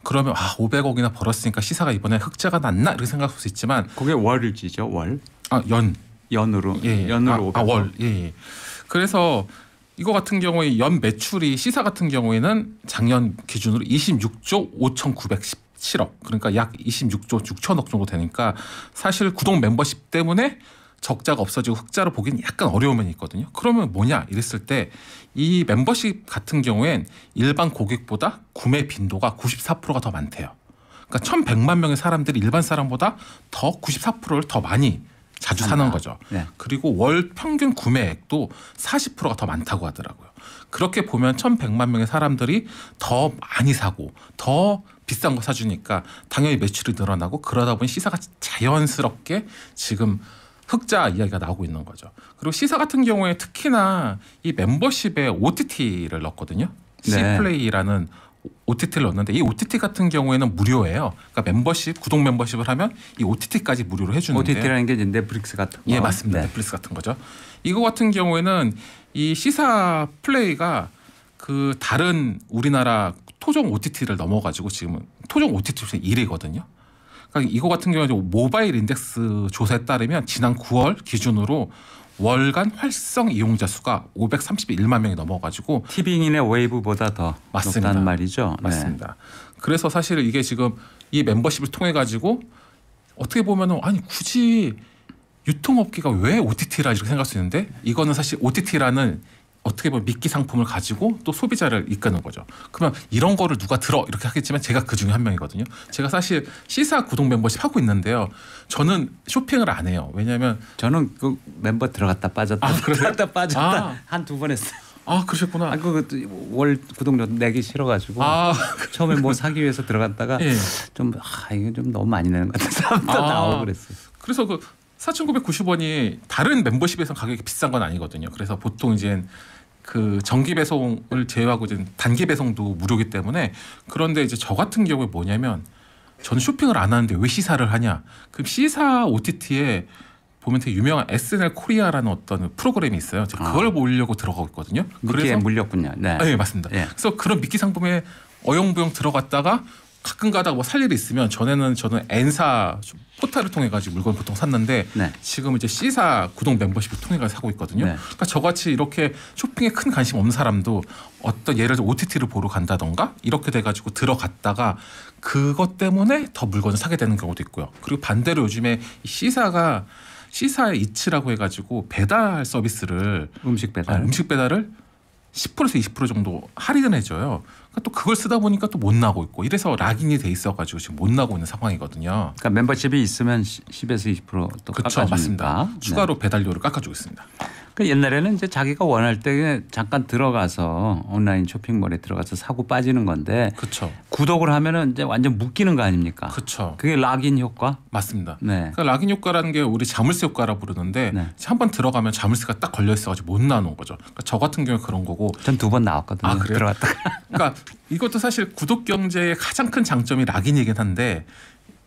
그러면 500억이나 벌었으니까 시사가 이번에 흑자가 났나 이렇게 생각할 수 있지만 그게 월이죠, 월. 연으로. 예. 연으로 500억. 월. 예. 그래서 이거 같은 경우에 연 매출이 시사 같은 경우에는 작년 기준으로 26조 5,917억. 그러니까 약 26조 6천억 정도 되니까 사실 구독 멤버십 때문에 적자가 없어지고 흑자로 보기는 약간 어려운 면이 있거든요. 그러면 뭐냐 이랬을 때 이 멤버십 같은 경우엔 일반 고객보다 구매 빈도가 94%가 더 많대요. 그러니까 1,100만 명의 사람들이 일반 사람보다 더 94%를 더 많이 자주 사는 거죠. 네. 그리고 월 평균 구매액도 40%가 더 많다고 하더라고요. 그렇게 보면 1,100만 명의 사람들이 더 많이 사고 더 비싼 거 사주니까 당연히 매출이 늘어나고 그러다 보니 시사가 자연스럽게 지금 흑자 이야기가 나오고 있는 거죠. 그리고 시사 같은 경우에 특히나 이 멤버십에 OTT를 넣었거든요. 네. C플레이라는 OTT를 넣었는데 이 OTT 같은 경우에는 무료예요. 그러니까 멤버십, 구독 멤버십을 하면 이 OTT까지 무료로 해주는데 OTT라는 게 이제 넷플릭스 같은 거. 예, 맞습니다. 네. 넷플릭스 같은 거죠. 이거 같은 경우에는 이 시사 플레이가 그 다른 우리나라 토종 OTT를 넘어가지고 지금은 토종 OTT 중에 1위거든요. 그러니까 이거 같은 경우에 모바일 인덱스 조사에 따르면 지난 9월 기준으로 월간 활성 이용자 수가 531만 명이 넘어가지고 티빙인의 웨이브보다 더 맞습니다. 높다는 말이죠. 맞습니다. 네. 그래서 사실 이게 지금 이 멤버십을 통해 가지고 어떻게 보면은 아니 굳이 유통업계가 왜 OTT라 이렇게 생각할 수 있는데 이거는 사실 OTT라는 어떻게 보면 미끼 상품을 가지고 또 소비자를 이끄는 거죠. 그러면 이런 거를 누가 들어 이렇게 하겠지만 제가 그 중에 한 명이거든요. 제가 사실 시사 구독 멤버십 하고 있는데요. 저는 쇼핑을 안 해요. 왜냐하면 저는 그 멤버 들어갔다 빠졌다 들어갔다 빠졌다 한 두 번 했어요. 아 그러셨구나. 월 구독료 내기 싫어가지고 처음에 뭐 사기 위해서 들어갔다가 예. 이게 좀 너무 많이 내는 것 같아서 또 나오고 그랬어요. 그래서 그 4,990원이 다른 멤버십에서 가격이 비싼 건 아니거든요. 그래서 보통 이제 그 정기 배송을 제외하고 이제 단기 배송도 무료이기 때문에 그런데 이제 저 같은 경우에 뭐냐면 저는 쇼핑을 안 하는데 왜 시사를 하냐? 그럼 시사 OTT에 보면 되게 유명한 SNL 코리아라는 어떤 프로그램이 있어요. 제가 그걸 보려고 들어가고 있거든요. 미끼에 물렸군요. 네. 네, 맞습니다. 예. 그래서 그런 미끼 상품에 어영부영 들어갔다가 가끔 가다가 뭐 살 일이 있으면 저는 N사 포탈을 통해 가지고 물건 보통 샀는데 네. 지금 이제 C사 구독 멤버십을 통해 가지고 사고 있거든요. 네. 그러니까 저같이 이렇게 쇼핑에 큰 관심 없는 사람도 어떤 예를 들어 OTT를 보러 간다던가 이렇게 돼 가지고 들어갔다가 그것 때문에 더 물건을 사게 되는 경우도 있고요. 그리고 반대로 요즘에 시사의 이츠라고 해가지고 배달 서비스를 음식 배달을 10%에서 20% 정도 할인을 해줘요. 그러니까 또 그걸 쓰다 보니까 또 못 나고 있고 이래서 락인이 돼 있어가지고 지금 못 나고 있는 상황이거든요. 그러니까 멤버십이 있으면 10에서 20%또 그렇죠, 맞습니다. 추가로 배달료를 깎아주고 있습니다. 그러니까 옛날에는 이제 자기가 원할 때 잠깐 들어가서 온라인 쇼핑몰에 들어가서 사고 빠지는 건데 그렇죠. 구독을 하면은 이제 완전 묶이는 거 아닙니까? 그렇죠. 그게 락인 효과? 맞습니다. 네. 그러니까 락인 효과라는 게 우리 자물쇠 효과라 부르는데 네. 한번 들어가면 자물쇠가 딱 걸려 있어가지고 못 나오는 거죠. 그러니까 저 같은 경우에 그런 거고. 전 2번 나왔거든요. 아, 그래요? 들어갔다가. 그러니까 이것도 사실 구독 경제의 가장 큰 장점이 락인이긴 한데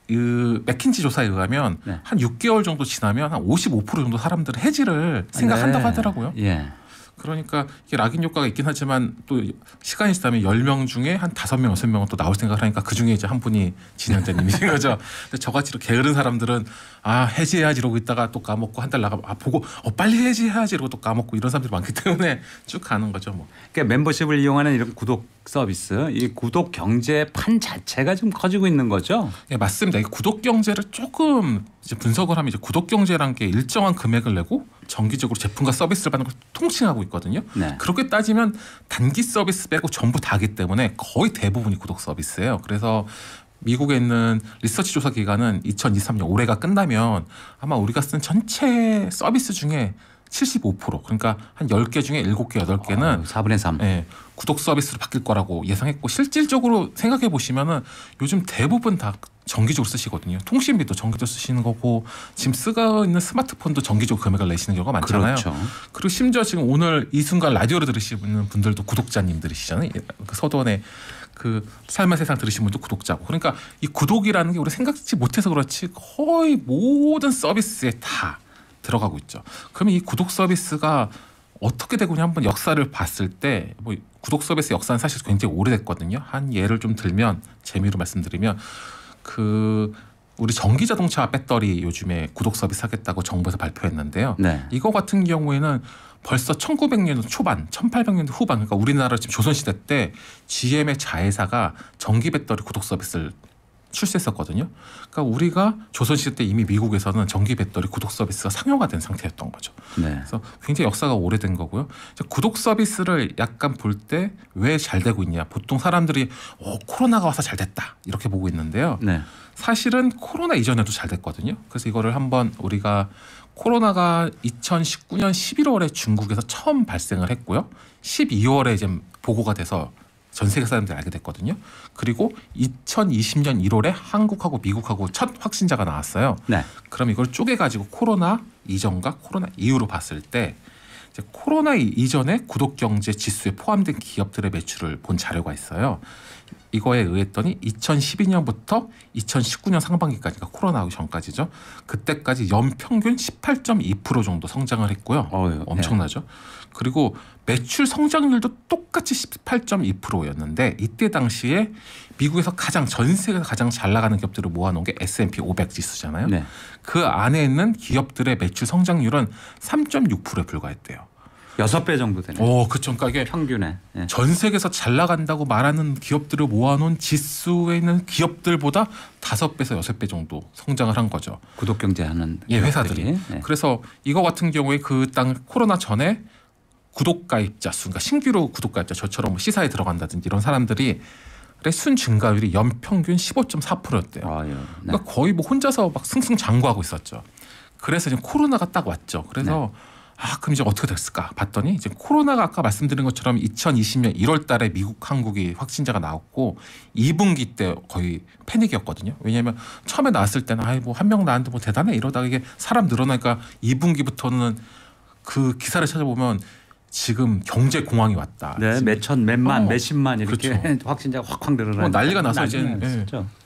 그 맥킨지 조사에 의하면 네. 한 6개월 정도 지나면 한 55% 정도 사람들은 해지를 생각한다고 하더라고요. 예. 그러니까 이게 락인 효과가 있긴 하지만 또 시간이 지나면 10명 중에 한 5명, 6명은 또 나올 생각을 하니까 그중에 이제 한 분이 진행자님이신 거죠. 근데 저같이 이렇게 게으른 사람들은 해지해야지 이러고 있다가 또 까먹고 한 달 나가면 보고 빨리 해지해야지 이러고 또 까먹고 이런 사람들이 많기 때문에 쭉 가는 거죠. 뭐. 그러니까 멤버십을 이용하는 이런 구독 서비스, 이 구독 경제 판 자체가 좀 커지고 있는 거죠? 네, 맞습니다. 이 구독 경제를 조금 이제 분석을 하면 이제 구독 경제란 게 일정한 금액을 내고 정기적으로 제품과 서비스를 받는 걸 통칭하고 있거든요. 네. 그렇게 따지면 단기 서비스 빼고 전부 다기 때문에 거의 대부분이 구독 서비스예요. 그래서 미국에 있는 리서치 조사 기관은 2023년 올해가 끝나면 아마 우리가 쓰는 전체 서비스 중에 75% 그러니까 한 10개 중에 7개, 8개는 4분의 3. 네, 구독 서비스로 바뀔 거라고 예상했고 실질적으로 생각해 보시면은 요즘 대부분 다 정기적으로 쓰시거든요. 통신비도 정기적으로 쓰시는 거고 지금 쓰고 있는 스마트폰도 정기적으로 금액을 내시는 경우가 많잖아요. 그렇죠. 그리고 심지어 지금 오늘 이 순간 라디오를 들으시는 분들도 구독자님들이시잖아요. 그 서도원의 그 삶의 세상 들으신 분도 구독자고. 그러니까 이 구독이라는 게 우리 생각지 못해서 그렇지 거의 모든 서비스에 다 들어가고 있죠. 그러면 이 구독 서비스가 어떻게 되고냐 한번 역사를 봤을 때 뭐 구독 서비스 역사는 사실 굉장히 오래됐거든요. 한 예를 좀 들면 재미로 말씀드리면 그 우리 전기 자동차 배터리 요즘에 구독 서비스 하겠다고 정부에서 발표했는데요. 네. 이거 같은 경우에는 벌써 1900년도 초반, 1800년도 후반 그러니까 우리나라 지금 조선시대 때 GM의 자회사가 전기 배터리 구독 서비스를 출시했었거든요. 그러니까 우리가 조선시대 때 이미 미국에서는 전기 배터리 구독 서비스가 상용화 된 상태였던 거죠. 네. 그래서 굉장히 역사가 오래된 거고요. 구독 서비스를 약간 볼 때 왜 잘 되고 있냐. 보통 사람들이 코로나가 와서 잘 됐다 이렇게 보고 있는데요. 네. 사실은 코로나 이전에도 잘 됐거든요. 그래서 이거를 한번 우리가 코로나가 2019년 11월에 중국에서 처음 발생을 했고요. 12월에 이제 보고가 돼서 전 세계 사람들이 알게 됐거든요. 그리고 2020년 1월에 한국하고 미국하고 첫 확진자가 나왔어요. 네. 그럼 이걸 쪼개가지고 코로나 이전과 코로나 이후로 봤을 때 이제 코로나 이전에 구독 경제 지수에 포함된 기업들의 매출을 본 자료가 있어요. 이거에 의했더니 2012년부터 2019년 상반기까지, 그러니까 코로나 오기 전까지죠. 그때까지 연평균 18.2% 정도 성장을 했고요. 엄청나죠. 네. 그리고 매출 성장률도 똑같이 18.2%였는데 이때 당시에 미국에서 전 세계에서 가장 잘 나가는 기업들을 모아놓은 게 S&P 500 지수잖아요. 네. 그 안에 있는 기업들의 매출 성장률은 3.6%에 불과했대요. 6배 정도 되네요. 그렇죠. 그러니까 이게 평균에. 예. 전 세계에서 잘 나간다고 말하는 기업들을 모아놓은 지수에 있는 기업들보다 5배에서 6배 정도 성장을 한 거죠. 구독 경제하는 회사들이. 예. 그래서 이거 같은 경우에 그 땅 코로나 전에 구독 가입자 수, 그러니까 신규로 구독 가입자 저처럼 시사에 들어간다든지 이런 사람들이 순 증가율이 연평균 15.4%였대요. 아, 예. 네. 그러니까 거의 뭐 혼자서 막 승승장구하고 있었죠. 그래서 이제 코로나가 딱 왔죠. 그래서 그럼 이제 어떻게 됐을까 봤더니 이제 코로나가 아까 말씀드린 것처럼 2020년 1월 달에 미국, 한국이 확진자가 나왔고 2분기 때 거의 패닉이었거든요. 왜냐하면 처음에 나왔을 때는 뭐 한 명 나왔는데 뭐 대단해 이러다가 이게 사람 늘어나니까 2분기부터는 그 기사를 찾아보면 지금 경제 공황이 왔다. 네, 몇천, 몇만, 몇십만 이렇게 그렇죠. 확진자가 확 늘어나니까 난리가 나서 이제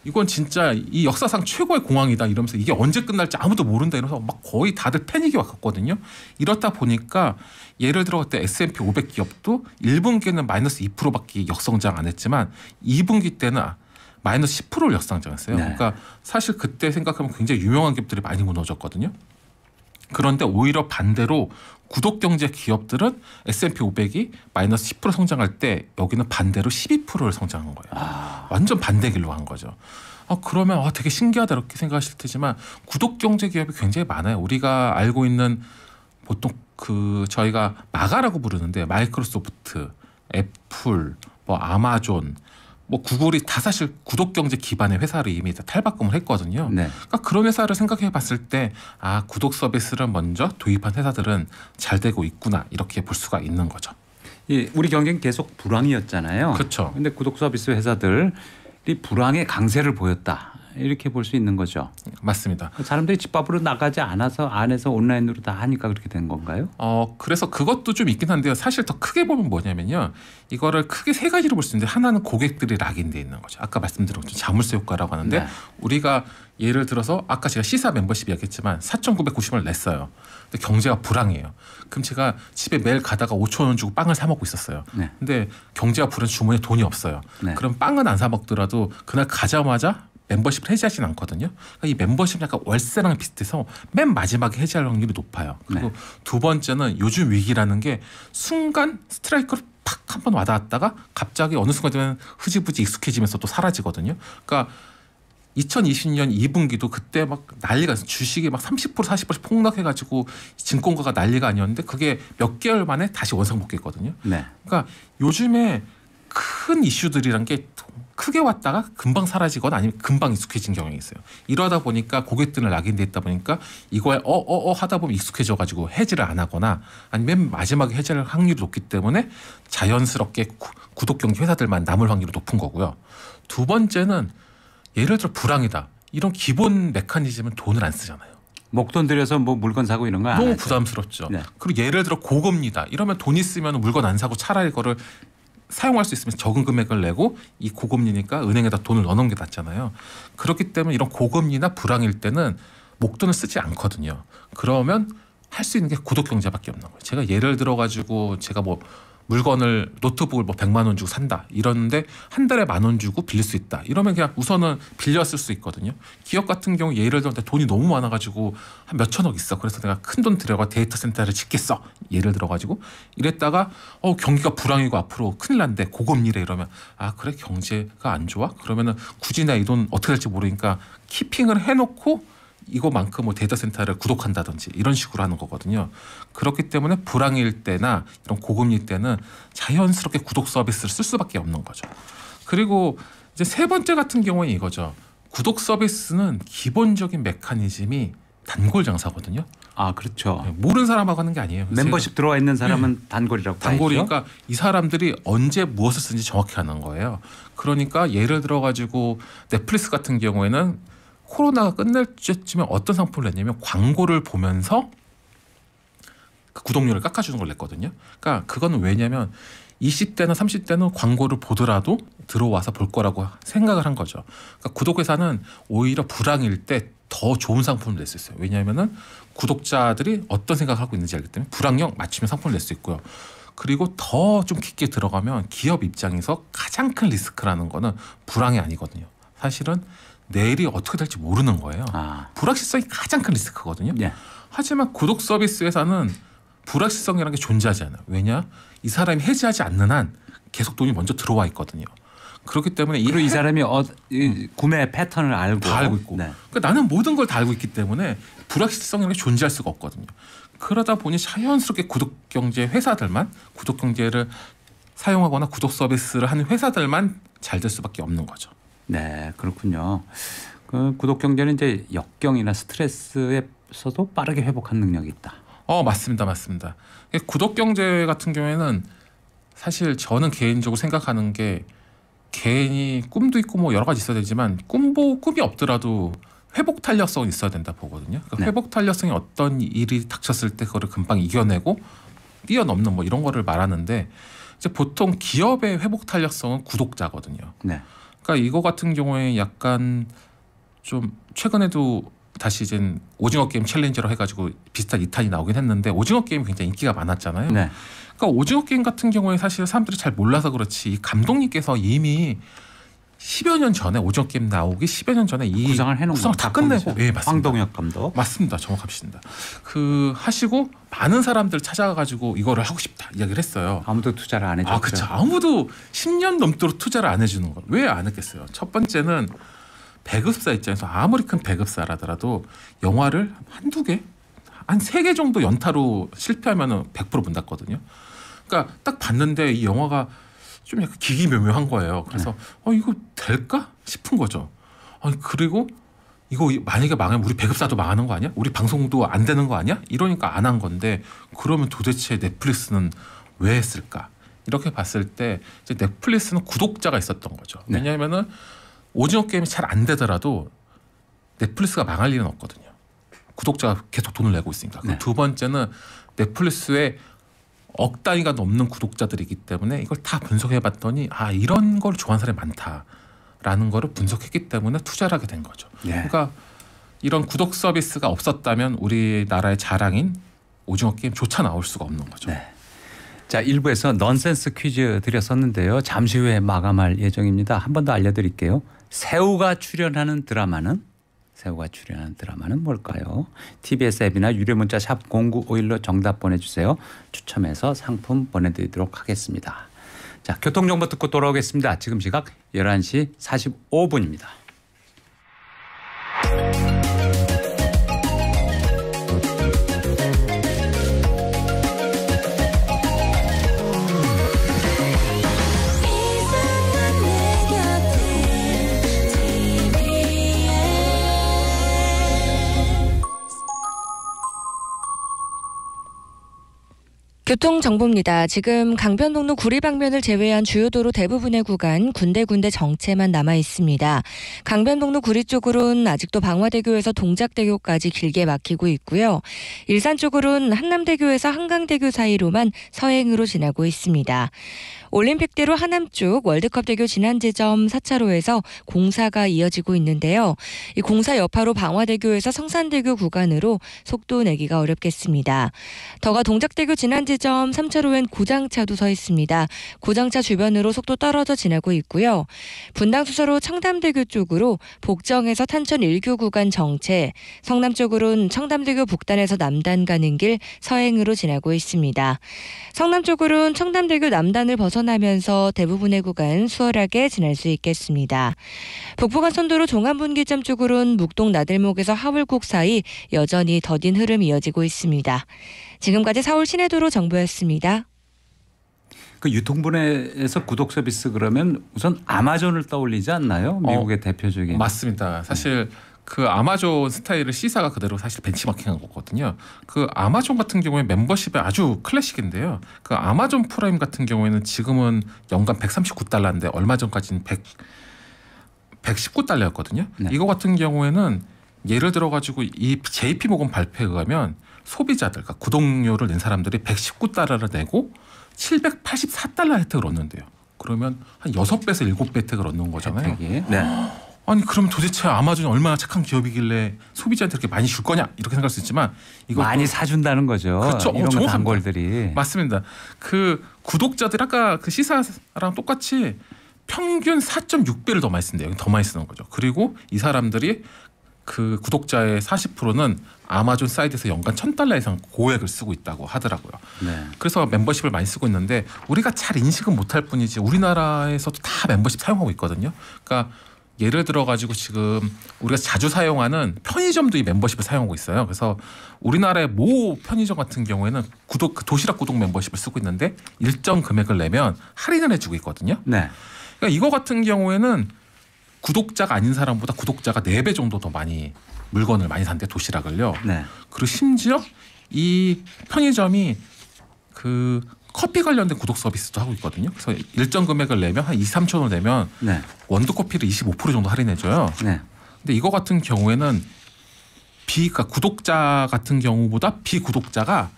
이건 진짜 이 역사상 최고의 공황이다 이러면서 이게 언제 끝날지 아무도 모른다 이러면서 막 거의 다들 패닉이 왔거든요. 이렇다 보니까 예를 들어 그때 S&P 500 기업도 1분기에는 마이너스 2%밖에 역성장 안 했지만 2분기 때는 마이너스 10%를 역성장했어요. 네. 그러니까 사실 그때 생각하면 굉장히 유명한 기업들이 많이 무너졌거든요. 그런데 오히려 반대로 구독 경제 기업들은 S&P 500이 마이너스 10% 성장할 때 여기는 반대로 12%를 성장한 거예요. 완전 반대 길로 간 거죠. 그러면 되게 신기하다 이렇게 생각하실 테지만 구독 경제 기업이 굉장히 많아요. 우리가 알고 있는 보통 저희가 마가라고 부르는데 마이크로소프트, 애플, 뭐 아마존, 뭐 구글이 다 사실 구독 경제 기반의 회사를 이미 다 탈바꿈을 했거든요. 네. 그러니까 그런 회사를 생각해 봤을 때 구독 서비스를 먼저 도입한 회사들은 잘 되고 있구나 이렇게 볼 수가 있는 거죠. 우리 경제는 계속 불황이었잖아요. 그렇죠. 근데 구독 서비스 회사들이 불황의 강세를 보였다. 이렇게 볼 수 있는 거죠. 맞습니다. 사람들이 집 밖으로 나가지 않아서 안에서 온라인으로 다 하니까 그렇게 된 건가요? 그래서 그것도 좀 있긴 한데요. 사실 더 크게 보면 뭐냐면요. 이거를 크게 세 가지로 볼 수 있는데 하나는 고객들이 락인돼 있는 거죠. 아까 말씀드린 것처럼 자물쇠 효과라고 하는데 네. 우리가 예를 들어서 아까 제가 시사 멤버십 이야기했지만 4,990원을 냈어요. 근데 경제가 불황이에요. 그럼 제가 집에 매일 가다가 5,000원 주고 빵을 사 먹고 있었어요. 네. 근데 경제가 불안 주머니에 돈이 없어요. 네. 그럼 빵은 안 사 먹더라도 그날 가자마자 멤버십을 해지하진 않거든요. 그러니까 이 멤버십은 약간 월세랑 비슷해서 맨 마지막에 해지할 확률이 높아요. 그리고 두 번째는 요즘 위기라는 게 순간 스트라이크로 팍 한 번 와닿았다가 갑자기 어느 순간 되면 흐지부지 익숙해지면서 또 사라지거든요. 그러니까 2020년 2분기도 그때 막 난리가 났어요. 주식이 막 30% 40%씩 폭락해가지고 증권가가 난리가 아니었는데 그게 몇 개월 만에 다시 원상복귀했거든요. 네. 그러니까 요즘에 큰 이슈들이란 게 크게 왔다가 금방 사라지거나 아니면 금방 익숙해진 경향이 있어요. 이러다 보니까 고객들은 락인돼 있다 보니까 이거에 하다 보면 익숙해져가지고 해지를 안 하거나 아니면 마지막에 해지할 확률이 높기 때문에 자연스럽게 구독 경제 회사들만 남을 확률이 높은 거고요. 두 번째는 예를 들어 불황이다. 이런 기본 메커니즘은 돈을 안 쓰잖아요. 목돈 들여서 뭐 물건 사고 이런 거 안 너무 하죠. 부담스럽죠. 네. 그리고 예를 들어 고금리다. 이러면 돈 있으면 물건 안 사고 차라리 그거를 사용할 수 있으면 적은 금액을 내고 이 고금리니까 은행에다 돈을 넣어놓은 게 낫잖아요. 그렇기 때문에 이런 고금리나 불황일 때는 목돈을 쓰지 않거든요. 그러면 할 수 있는 게 구독 경제밖에 없는 거예요. 제가 예를 들어 가지고 제가 뭐 물건을 노트북을 뭐 100만 원 주고 산다 이러는데 한 달에 10,000원 주고 빌릴 수 있다 이러면 그냥 우선은 빌려 쓸 수 있거든요. 기업 같은 경우 예를 들어 돈이 너무 많아가지고 한 몇천억 있어. 그래서 내가 큰 돈 들여가 데이터 센터를 짓겠어. 예를 들어가지고 이랬다가 경기가 불황이고 앞으로 큰일 난데 고금리래 이러면 그래 경제가 안 좋아? 그러면은 굳이 나 이 돈 어떻게 될지 모르니까 키핑을 해놓고 이거만큼 뭐 데이터 센터를 구독한다든지 이런 식으로 하는 거거든요. 그렇기 때문에 불황일 때나 이런 고금리 때는 자연스럽게 구독 서비스를 쓸 수밖에 없는 거죠. 그리고 이제 세 번째 같은 경우는 이거죠. 구독 서비스는 기본적인 메커니즘이 단골 장사거든요. 그렇죠. 모르는 사람하고 하는 게 아니에요. 멤버십 들어와 있는 사람은 단골이라고 봐야죠. 단골이니까 이 사람들이 언제 무엇을 쓰는지 정확히 아는 거예요. 그러니까 예를 들어 가지고 넷플릭스 같은 경우에는 코로나가 끝날 때쯤에 어떤 상품을 냈냐면 광고를 보면서 그 구독료를 깎아주는 걸 냈거든요. 그러니까 그거는 왜냐면 20대나 30대는 광고를 보더라도 들어와서 볼 거라고 생각을 한 거죠. 그러니까 구독회사는 오히려 불황일 때 더 좋은 상품을 낼 수 있어요. 왜냐하면은 구독자들이 어떤 생각을 하고 있는지 알기 때문에 불황형 맞춤형 상품을 낼 수 있고요. 그리고 더 좀 깊게 들어가면 기업 입장에서 가장 큰 리스크라는 거는 불황이 아니거든요. 사실은 내일이 어떻게 될지 모르는 거예요. 불확실성이 가장 큰 리스크거든요. 예. 하지만 구독 서비스 회사는 불확실성이라는 게 존재하지 않아요. 왜냐? 이 사람이 해지하지 않는 한 계속 돈이 먼저 들어와 있거든요. 그렇기 때문에 그리고 이 사람이 이 구매 패턴을 알고 다 알고 있고 네. 그러니까 나는 모든 걸 다 알고 있기 때문에 불확실성이라는 게 존재할 수가 없거든요. 그러다 보니 자연스럽게 구독경제 회사들만 구독경제를 사용하거나 구독 서비스를 하는 회사들만 잘 될 수밖에 없는 거죠. 네, 그렇군요. 그 구독 경제는 이제 역경이나 스트레스에서도 빠르게 회복한 능력이 있다. 맞습니다. 구독 경제 같은 경우에는 사실 저는 개인적으로 생각하는 게 개인이 꿈도 있고 뭐 여러 가지 있어야 되지만 꿈이 없더라도 회복 탄력성은 있어야 된다 보거든요. 그러니까 네. 회복 탄력성이 어떤 일이 닥쳤을 때 그거를 금방 이겨내고 뛰어넘는 뭐 이런 거를 말하는데 이제 보통 기업의 회복 탄력성은 구독자거든요. 네. 그러니까 이거 같은 경우에 약간 좀 최근에도 다시 이제 오징어 게임 챌린저로 해가지고 비슷한 2탄이 나오긴 했는데 오징어 게임이 굉장히 인기가 많았잖아요. 네. 그러니까 오징어 게임 같은 경우에 사실 사람들이 잘 몰라서 그렇지 이 감독님께서 이미 10여 년 전에 오징어 게임 나오기 10여 년 전에 이 구상을 해놓은 구상을 다 끝내고 예, 맞습니다. 황동혁 감독. 맞습니다. 정확하십니다. 그 하시고 많은 사람들 찾아가지고 이거를 하고 싶다 이야기를 했어요. 아무도 투자를 안 해줬죠. 그렇죠. 아무도 10년 넘도록 투자를 안 해주는 걸 왜 안 했겠어요? 첫 번째는 배급사 입장에서 아무리 큰 배급사라더라도 영화를 한두 개, 한 3개 정도 연타로 실패하면 100% 문 닫거든요. 그러니까 딱 봤는데 이 영화가 좀 약간 기기묘묘한 거예요. 그래서 이거 될까 싶은 거죠. 그리고 이거 만약에 망하면 우리 배급사도 망하는 거 아니야? 우리 방송도 안 되는 거 아니야? 이러니까 안 한 건데 그러면 도대체 넷플릭스는 왜 했을까? 이렇게 봤을 때 이제 넷플릭스는 구독자가 있었던 거죠. 네. 왜냐하면은 오징어 게임이 잘 안 되더라도 넷플릭스가 망할 일은 없거든요. 구독자가 계속 돈을 내고 있으니까. 네. 두 번째는 넷플릭스에 억 단위가 넘는 구독자들이기 때문에 이걸 다 분석해봤더니 이런 걸 좋아하는 사람이 많다라는 거를 분석했기 때문에 투자를 하게 된 거죠. 네. 그러니까 이런 구독 서비스가 없었다면 우리나라의 자랑인 오징어 게임조차 나올 수가 없는 거죠. 네. 자, 1부에서 넌센스 퀴즈 드렸었는데요. 잠시 후에 마감할 예정입니다. 한 번 더 알려드릴게요. 새우가 출연하는 드라마는 뭘까요? TBS 앱이나 유료 문자 샵 0951로 정답 보내주세요. 추첨해서 상품 보내드리도록 하겠습니다. 자, 교통정보 듣고 돌아오겠습니다. 지금 시각 11시 45분입니다. 교통정보입니다. 지금 강변북로 구리 방면을 제외한 주요 도로 대부분의 구간 군데군데 정체만 남아 있습니다. 강변북로 구리 쪽으로는 아직도 방화대교에서 동작대교까지 길게 막히고 있고요. 일산 쪽으로는 한남대교에서 한강대교 사이로만 서행으로 지나고 있습니다. 올림픽대로 하남 쪽 월드컵대교 지난 지점 4차로에서 공사가 이어지고 있는데요. 이 공사 여파로 방화대교에서 성산대교 구간으로 속도 내기가 어렵겠습니다. 더가 동작대교 지난 지점 3차로엔 고장차도 서 있습니다. 고장차 주변으로 속도 떨어져 지나고 있고요. 분당수서로 청담대교 쪽으로 복정에서 탄천 1교 구간 정체, 성남 쪽으로는 청담대교 북단에서 남단 가는 길 서행으로 지나고 있습니다. 성남 쪽으로는 청담대교 남단을 벗어나면서 대부분의 구간 수월하게 지날 수 있겠습니다. 북부간선도로 종암분기점 쪽으로는 묵동 나들목에서 하울곡 사이 여전히 더딘 흐름이 이어지고 있습니다. 지금까지 서울 시내도로 정보였습니다. 그 유통분해에서 구독 서비스 그러면 우선 아마존을 떠올리지 않나요? 미국의 대표적인. 맞습니다. 사실 그 아마존 스타일을 C사가 그대로 사실 벤치마킹한 거거든요. 그 아마존 같은 경우에 멤버십이 아주 클래식인데요. 그 아마존 프라임 같은 경우에는 지금은 연간 $139인데 얼마 전까지는 119달러였거든요. 네. 이거 같은 경우에는 예를 들어가지고 이 JP모건 발표에 의하면 소비자들, 그러니까 구독료를 낸 사람들이 $119를 내고 $784 혜택을 얻는데요. 그러면 한 6배에서 7배 혜택을 얻는 거잖아요. 혜택이. 네. 아니 그럼 도대체 아마존이 얼마나 착한 기업이길래 소비자한테 이렇게 많이 줄 거냐 이렇게 생각할 수 있지만 이거 많이 사준다는 거죠. 그렇죠. 이런 정확합니다. 단골들이. 맞습니다. 그 구독자들 아까 그 시사랑 똑같이 평균 4.6배를 더 많이 쓴대요. 더 많이 쓰는 거죠. 그리고 이 사람들이 그 구독자의 40%는 아마존 사이트에서 연간 $1,000 이상 고액을 쓰고 있다고 하더라고요. 네. 그래서 멤버십을 많이 쓰고 있는데 우리가 잘 인식은 못할 뿐이지 우리나라에서도 다 멤버십 사용하고 있거든요. 그러니까 예를 들어 가지고 지금 우리가 자주 사용하는 편의점도 이 멤버십을 사용하고 있어요. 그래서 우리나라의 모 편의점 같은 경우에는 도시락 구독 멤버십을 쓰고 있는데 일정 금액을 내면 할인을 해주고 있거든요. 네. 그러니까 이거 같은 경우에는 구독자가 아닌 사람보다 구독자가 4배 정도 더 많이 물건을 많이 산대, 도시락을요. 네. 그리고 심지어 이 편의점이 그 커피 관련된 구독 서비스도 하고 있거든요. 그래서 일정 금액을 내면 한 2, 3천 원 내면 네. 원두 커피를 25% 정도 할인해줘요. 네. 근데 이거 같은 경우에는 그러니까 구독자 같은 경우보다 비구독자가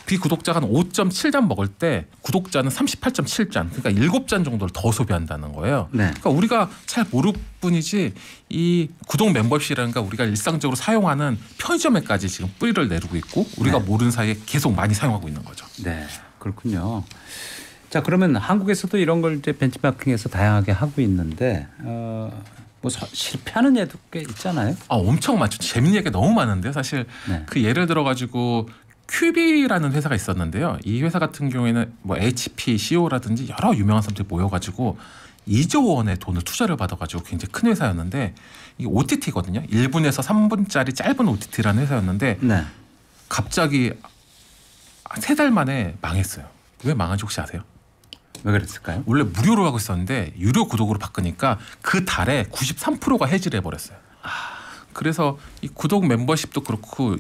한 5.7잔 먹을 때 구독자는 38.7잔, 그러니까 7잔 정도를 더 소비한다는 거예요. 네. 그러니까 우리가 잘 모를 뿐이지 이 구독 멤버십이라는 게 우리가 일상적으로 사용하는 편의점에까지 지금 뿌리를 내리고 있고 우리가 네. 모르는 사이에 계속 많이 사용하고 있는 거죠. 네, 그렇군요. 자, 그러면 한국에서도 이런 걸 이제 벤치마킹해서 다양하게 하고 있는데 뭐 실패하는 예도 꽤 있잖아요. 엄청 많죠. 재밌는 얘기가 너무 많은데요. 사실 네. 그 예를 들어 가지고 큐비라는 회사가 있었는데요. 이 회사 같은 경우에는 뭐 HP, CEO라든지 여러 유명한 사람들이 모여가지고 2조 원의 돈을 투자를 받아가지고 굉장히 큰 회사였는데 이게 OTT거든요. 1분에서 3분짜리 짧은 OTT라는 회사였는데 네. 갑자기 3달 만에 망했어요. 왜 망한지 혹시 아세요? 왜 그랬을까요? 원래 무료로 하고 있었는데 유료 구독으로 바꾸니까 그 달에 93%가 해지를 해버렸어요. 그래서 이 구독 멤버십도 그렇고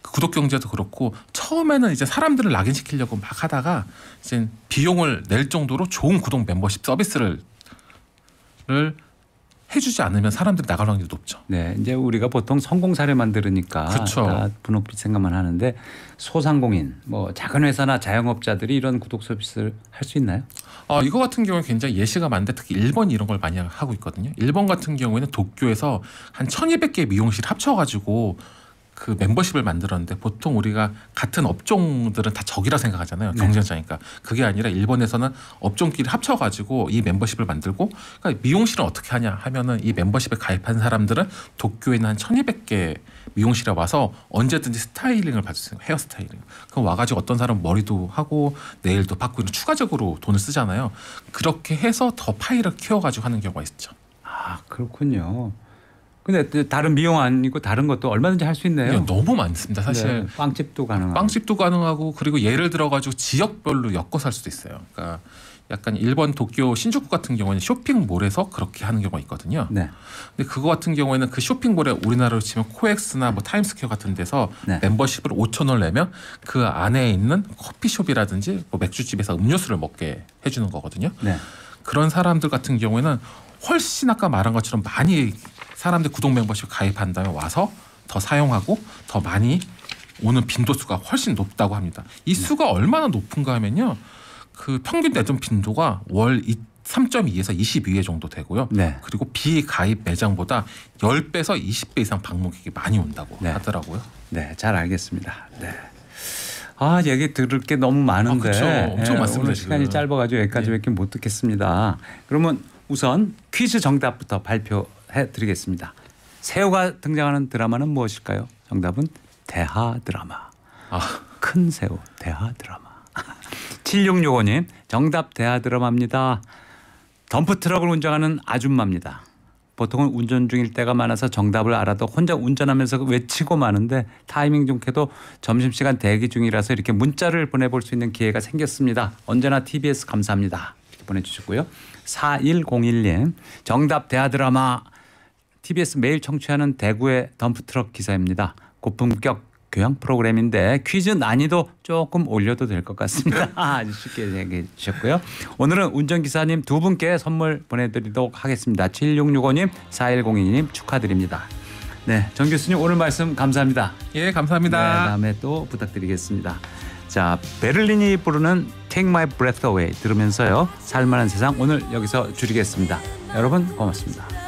구독 경제도 그렇고 처음에는 이제 사람들을 락인시키려고 막 하다가 이제 비용을 낼 정도로 좋은 구독 멤버십 서비스를 해주지 않으면 사람들이 나갈 확률이 높죠. 네, 이제 우리가 보통 성공 사례만 들으니까 그쵸. 다 분홍빛 생각만 하는데 소상공인, 뭐 작은 회사나 자영업자들이 이런 구독 서비스를 할 수 있나요? 이거 같은 경우에 굉장히 예시가 많은데 특히 일본이 이런 걸 많이 하고 있거든요. 일본 같은 경우에는 도쿄에서 한 1,200개 미용실 합쳐가지고 그 멤버십을 만들었는데 보통 우리가 같은 업종들은 다 적이라 생각하잖아요. 경쟁자니까. 그게 아니라 일본에서는 업종끼리 합쳐가지고 이 멤버십을 만들고 그러니까 미용실은 어떻게 하냐 하면은 이 멤버십에 가입한 사람들은 도쿄에 있는 한 1,200개 미용실에 와서 언제든지 스타일링을 봐주세요. 헤어 스타일링. 그럼 와가지고 어떤 사람은 머리도 하고 네일도 받고 이런 추가적으로 돈을 쓰잖아요. 그렇게 해서 더 파일을 키워가지고 하는 경우가 있죠. 아, 그렇군요. 근데 다른 미용 아니고 다른 것도 얼마든지 할 수 있네요. 너무 많습니다. 사실 네, 빵집도 가능하고. 빵집도 가능하고 그리고 예를 들어가지고 지역별로 엮어서 할 수도 있어요. 그러니까 약간 일본 도쿄 신주쿠 같은 경우는 쇼핑몰에서 그렇게 하는 경우가 있거든요. 네. 근데 그거 같은 경우에는 그 쇼핑몰에 우리나라로 치면 코엑스나 뭐 타임스퀘어 같은 데서 네. 멤버십을 5,000원 내면 그 안에 있는 커피숍이라든지 뭐 맥주집에서 음료수를 먹게 해주는 거거든요. 네. 그런 사람들 같은 경우에는 훨씬 아까 말한 것처럼 많이 사람들 구독 멤버십 가입한 다음에 와서 더 사용하고 더 많이 오는 빈도수가 훨씬 높다고 합니다. 이 수가 얼마나 높은가 하면요. 그 평균 내점 빈도가 월 3.2에서 22회 정도 되고요. 네. 그리고 비가입 매장보다 10배에서 20배 이상 방문객이 많이 온다고 네. 하더라고요. 네, 잘 알겠습니다. 네. 얘기 들을 게 너무 많은데 그렇죠. 엄청 많습니다. 오늘 시간이 지금. 짧아가지고 여기까지밖에 못 듣겠습니다. 그러면 우선 퀴즈 정답부터 발표해드리겠습니다. 새우가 등장하는 드라마는 무엇일까요? 정답은 대하 드라마. 큰 새우 대하 드라마. 7665님 정답 대하 드라마입니다. 덤프트럭을 운전하는 아줌마입니다. 보통은 운전 중일 때가 많아서 정답을 알아도 혼자 운전하면서 외치고 마는데 타이밍 좋게도 점심시간 대기 중이라서 이렇게 문자를 보내볼 수 있는 기회가 생겼습니다. 언제나 TBS 감사합니다. 이렇게 보내주셨고요. 4101님 정답 대하 드라마 TBS 매일 청취하는 대구의 덤프트럭 기사입니다. 고품격 교양 프로그램인데 퀴즈 난이도 조금 올려도 될 것 같습니다. 아주 쉽게 얘기해 주셨고요. 오늘은 운전기사님 두 분께 선물 보내드리도록 하겠습니다. 7665님 4102님 축하드립니다. 네, 정 교수님 오늘 말씀 감사합니다. 예, 감사합니다. 네, 다음에 또 부탁드리겠습니다. 자, 베를린이 부르는 Take My Breath Away 들으면서요. 살만한 세상 오늘 여기서 줄이겠습니다. 여러분 고맙습니다.